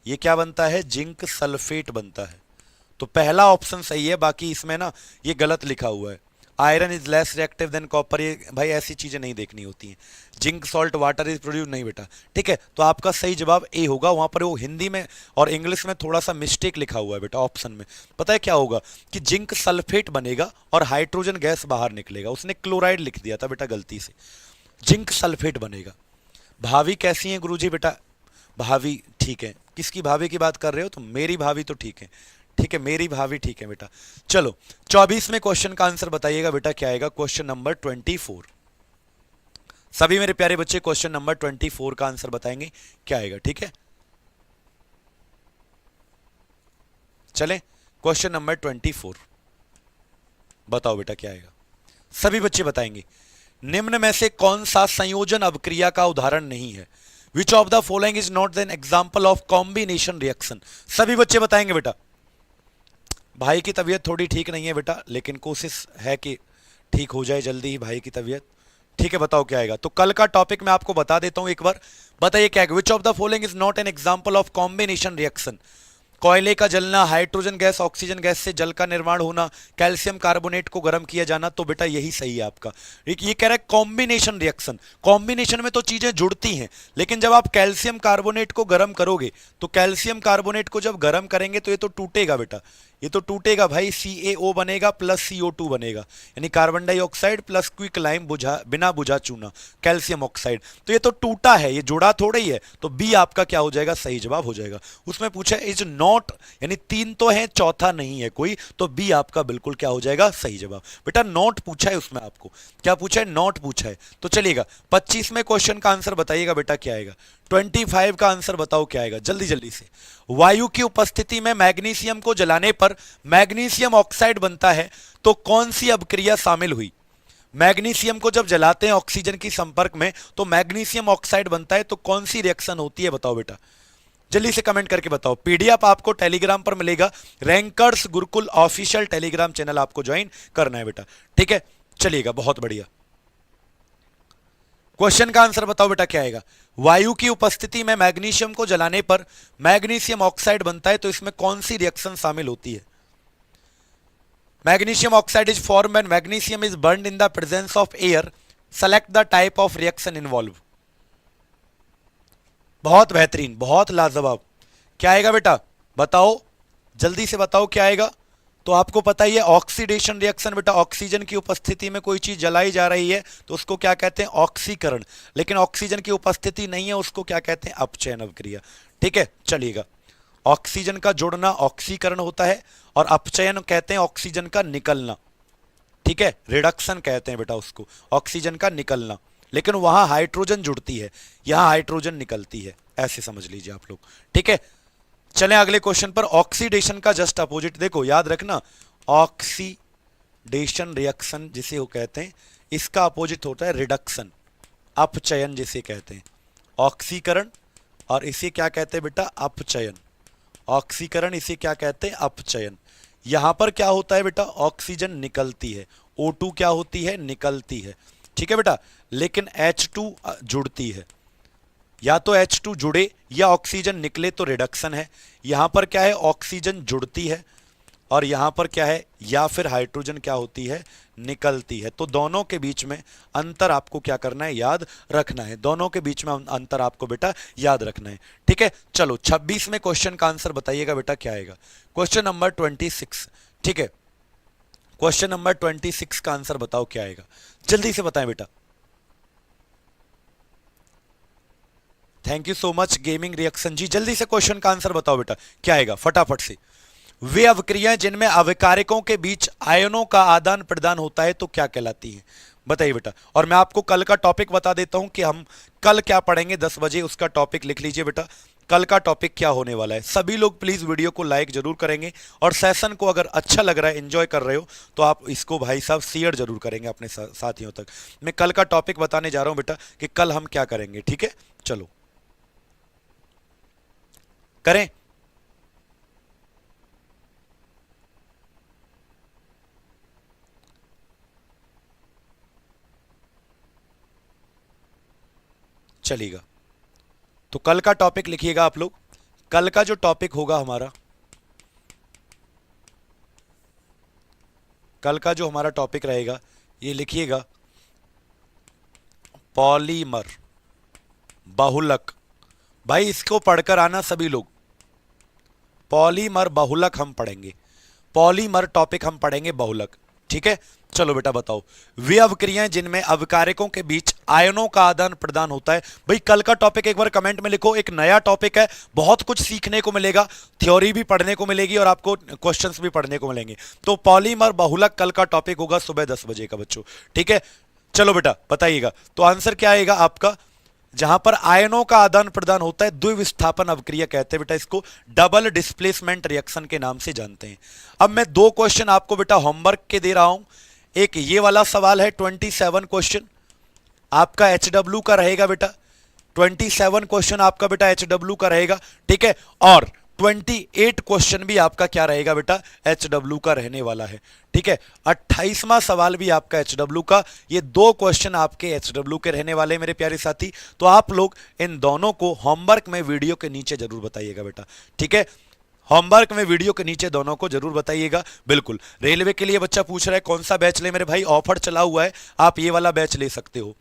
ये क्या बनता है, जिंक सल्फेट बनता है। तो पहला ऑप्शन सही है, बाकी इसमें ना ये गलत लिखा हुआ है। Iron is less reactive than copper, ये भाई ऐसी चीजें नहीं देखनी होती हैं। Zinc salt water is produce, नहीं बेटा, ठीक है। तो आपका सही जवाब ए होगा। वहां पर वो हिंदी में और इंग्लिश में थोड़ा सा मिस्टेक लिखा हुआ है बेटा ऑप्शन में। पता है क्या होगा कि जिंक सल्फेट बनेगा और हाइड्रोजन गैस बाहर निकलेगा, उसने क्लोराइड लिख दिया था बेटा गलती से, जिंक सल्फेट बनेगा। भाभी कैसी हैं गुरुजी बेटा, भाभी ठीक है। किसकी भाभी की बात कर रहे हो तुम, मेरी भाभी तो ठीक है, ठीक है मेरी भाभी ठीक है बेटा। चलो 24वें क्वेश्चन का आंसर बताइएगा बेटा क्या आएगा, क्वेश्चन नंबर 24। सभी मेरे प्यारे बच्चे क्वेश्चन नंबर 24 का आंसर बताएंगे क्या आएगा, ठीक है। चलें क्वेश्चन नंबर 24, बताओ बेटा क्या आएगा। सभी बच्चे बताएंगे निम्न में से कौन सा संयोजन अभिक्रिया का उदाहरण नहीं है। Which of the following is not an example of combination reaction. सभी बच्चे बताएंगे बेटा। भाई की तबीयत थोड़ी ठीक नहीं है बेटा, लेकिन कोशिश है कि ठीक हो जाए जल्दी ही भाई की तबीयत, ठीक है। बताओ क्या आएगा। तो कल का टॉपिक मैं आपको बता देता हूं एक बार, बताइए क्या आएगा। Which of the following is not an example of combination reaction. कोयले का जलना, हाइड्रोजन गैस ऑक्सीजन गैस से जल का निर्माण होना, कैल्शियम कार्बोनेट को गर्म किया जाना, तो बेटा यही सही है आपका। ये कह रहा है कॉम्बिनेशन रिएक्शन। कॉम्बिनेशन में तो चीजें जुड़ती हैं, लेकिन जब आप कैल्शियम कार्बोनेट को गर्म करोगे तो कैल्शियम कार्बोनेट को जब गर्म करेंगे तो ये तो टूटेगा बेटा, ये तो टूटेगा भाई। CaO बनेगा प्लस CO2 बनेगा, यानी carbon dioxide plus quick lime बुझा बिना बुझा चूना कैल्शियम ऑक्साइड। तो ये तो टूटा है, ये जुड़ा थोड़ा ही है। तो बी आपका क्या हो जाएगा, सही जवाब हो जाएगा। उसमें पूछा इज नॉट, यानी तीन तो है चौथा नहीं है कोई, तो बी आपका बिल्कुल क्या हो जाएगा, सही जवाब। बेटा नॉट पूछा है उसमें, आपको क्या पूछा है, नॉट पूछा है। तो चलिएगा 25वें क्वेश्चन का आंसर बताइएगा बेटा क्या आएगा। 25 का आंसर बताओ क्या आएगा जल्दी जल्दी से। वायु की उपस्थिति में मैग्नीशियम को जलाने पर मैग्नीशियम ऑक्साइड बनता है, तो कौन सी अभिक्रिया शामिल हुई। मैग्नीशियम को जब जलाते हैं ऑक्सीजन की संपर्क में तो मैग्नीशियम ऑक्साइड बनता है, तो कौन सी रिएक्शन होती है बताओ बेटा, जल्दी से कमेंट करके बताओ। पीडीएफ आपको टेलीग्राम पर मिलेगा, rankers Gurukul official Telegram channel आपको ज्वाइन करना है बेटा, ठीक है। चलिएगा बहुत बढ़िया। क्वेश्चन का आंसर बताओ बेटा क्या आएगा। वायु की उपस्थिति में मैग्नीशियम को जलाने पर मैग्नीशियम ऑक्साइड बनता है, तो इसमें कौन सी रिएक्शन शामिल होती है। Magnesium oxide is form when magnesium is burned in the presence of air. Select the type of reaction involve. बहुत बेहतरीन, बहुत लाजवाब। क्या आएगा बेटा बताओ, जल्दी से बताओ क्या आएगा। तो आपको पता ही है ऑक्सीडेशन रिएक्शन बेटा, ऑक्सीजन की उपस्थिति में कोई चीज जलाई जा रही है तो उसको क्या कहते हैं, ऑक्सीकरण। लेकिन ऑक्सीजन की उपस्थिति नहीं है, उसको क्या कहते हैं, अपचयन अभिक्रिया, ठीक है। चलिएगा, ऑक्सीजन का जुड़ना ऑक्सीकरण होता है और अपचयन कहते हैं ऑक्सीजन का निकलना, ठीक है। रिडक्शन कहते हैं बेटा उसको, ऑक्सीजन का निकलना। लेकिन वहां हाइड्रोजन जुड़ती है, यहां हाइड्रोजन निकलती है, ऐसे समझ लीजिए आप लोग, ठीक है। चलें अगले क्वेश्चन पर। ऑक्सीडेशन का जस्ट अपोजिट देखो, याद रखना, ऑक्सीडेशन रिएक्शन जिसे वो कहते हैं, इसका अपोजिट होता है रिडक्शन, अपचयन जिसे कहते हैं। ऑक्सीकरण और इसे क्या कहते हैं बेटा, अपचयन। ऑक्सीकरण इसे क्या कहते हैं, अपचयन। यहां पर क्या होता है बेटा, ऑक्सीजन निकलती है, O2 क्या होती है, निकलती है, ठीक है बेटा। लेकिन H2 जुड़ती है, या तो H2 जुड़े या ऑक्सीजन निकले तो रिडक्शन है। यहां पर क्या है, ऑक्सीजन जुड़ती है और यहां पर क्या है, या फिर हाइड्रोजन क्या होती है, निकलती है। तो दोनों के बीच में अंतर आपको क्या करना है, याद रखना है। दोनों के बीच में अंतर आपको बेटा याद रखना है, ठीक है। चलो 26वें क्वेश्चन का आंसर बताइएगा बेटा क्या आएगा। क्वेश्चन नंबर 26, ठीक है। क्वेश्चन नंबर 26 का आंसर बताओ क्या आएगा, जल्दी से बताएं बेटा। Thank you so much gaming reaction ji, जल्दी से क्वेश्चन का आंसर बताओ बेटा क्या आएगा फटाफट से। वे अभिक्रियाएं जिनमें अभिकारकों के बीच आयनों का आदान प्रदान होता है तो क्या कहलाती हैं, बताइए बेटा। और मैं आपको कल का टॉपिक बता देता हूं कि हम कल क्या पढ़ेंगे 10 बजे, उसका टॉपिक लिख लीजिए बेटा। कल का टॉपिक क्या होने वाला है। सभी लोग प्लीज वीडियो को लाइक जरूर करेंगे और सेशन को अगर अच्छा लग रहा है, एंजॉय कर रहे हो, तो आप इसको भाई साहब शेयर जरूर करेंगे अपने साथियों तक। मैं कल का टॉपिक बताने जा रहा हूं बेटा कि कल हम क्या करेंगे, ठीक है। चलो करें। चलेगा, तो कल का टॉपिक लिखिएगा आप लोग। कल का जो टॉपिक होगा हमारा, कल का जो हमारा टॉपिक रहेगा ये लिखिएगा, पॉलीमर बहुलक। भाई इसको पढ़कर आना सभी लोग, पॉलीमर बहुलक हम पढ़ेंगे। पॉलीमर टॉपिक हम पढ़ेंगे बहुलक, ठीक है। चलो बेटा बताओ, वे अभिक्रियाएं जिनमें अभिकारकों के बीच आयनों का आदान प्रदान होता है। भाई कल का टॉपिक एक बार कमेंट में लिखो, एक नया टॉपिक है, बहुत कुछ सीखने को मिलेगा, थ्योरी भी पढ़ने को मिलेगी और आपको क्वेश्चंस भी पढ़ने को मिलेंगे। तो पॉलीमर बहुलक कल का टॉपिक होगा सुबह 10 बजे का बच्चों, ठीक है। चलो बेटा बताइएगा, तो आंसर क्या आएगा आपका, जहां पर आयनों का आदान प्रदान होता है द्विविस्थापन अवक्रिया कहते हैं बेटा इसको, डबल डिस्प्लेसमेंट रिएक्शन के नाम से जानते हैं। अब मैं दो क्वेश्चन आपको बेटा होमवर्क के दे रहा हूं। एक ये वाला सवाल है 27 क्वेश्चन आपका एचडब्ल्यू का रहेगा बेटा, 27 क्वेश्चन आपका बेटा एचडब्ल्यू का रहेगा, ठीक है। और 28 क्वेश्चन भी आपका क्या रहेगा बेटा, एचडब्ल्यू का रहने वाला है, ठीक है। 28वां सवाल भी आपका एचडब्ल्यू का, ये दो क्वेश्चन आपके एचडब्ल्यू के रहने वाले मेरे प्यारे साथी। तो आप लोग इन दोनों को होमवर्क में वीडियो के नीचे जरूर बताइएगा बेटा, ठीक है। होमवर्क में वीडियो के नीचे दोनों को जरूर बताइएगा। बिल्कुल, रेलवे के लिए बच्चा पूछ रहा है कौन सा बैच ले मेरे भाई, ऑफर चला हुआ है, आप ये वाला बैच ले सकते हो,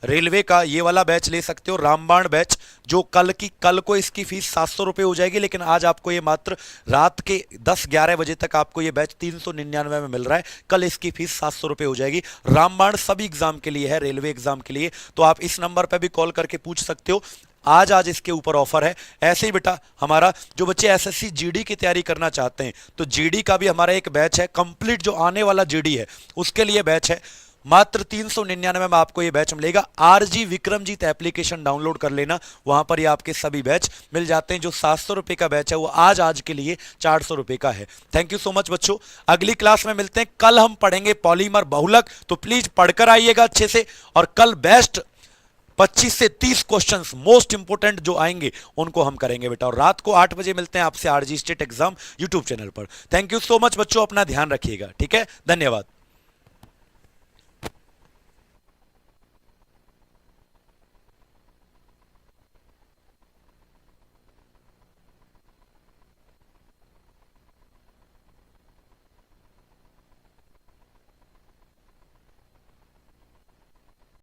रेलवे का ये वाला बैच ले सकते हो, रामबाण बैच, जो कल को इसकी फीस 700 रुपये हो जाएगी, लेकिन आज आपको ये मात्र रात के 10-11 बजे तक आपको ये बैच 399 में मिल रहा है। कल इसकी फीस 700 रुपये हो जाएगी। रामबाण सभी एग्जाम के लिए है, रेलवे एग्जाम के लिए, तो आप इस नंबर पर भी कॉल करके पूछ सकते हो। आज इसके ऊपर ऑफर है। ऐसे ही बेटा हमारा जो बच्चे एसएससी जीडी की तैयारी करना चाहते हैं, तो जीडी का भी हमारा एक बैच है कंप्लीट, जो आने वाला जीडी है उसके लिए बैच है, मात्र 399 में आपको ये बैच मिलेगा। आरजी विक्रमजीत एप्लीकेशन डाउनलोड कर लेना, वहां पर ये आपके सभी बैच मिल जाते हैं। जो 700 रुपए का बैच है वो आज के लिए 400 रुपए का है। थैंक यू सो मच बच्चों, अगली क्लास में मिलते हैं। कल हम पढ़ेंगे पॉलीमर बहुलक, तो प्लीज पढ़कर आइएगा अच्छे से, और कल बेस्ट 25 से 30 क्वेश्चंस मोस्ट इंपोर्टेंट जो आएंगे उनको हम करेंगे बेटा। और रात को 8 बजे मिलते हैं आपसे RG state exam YouTube channel पर। थैंक यू सो मच बच्चों, अपना ध्यान रखिएगा, ठीक है, धन्यवाद।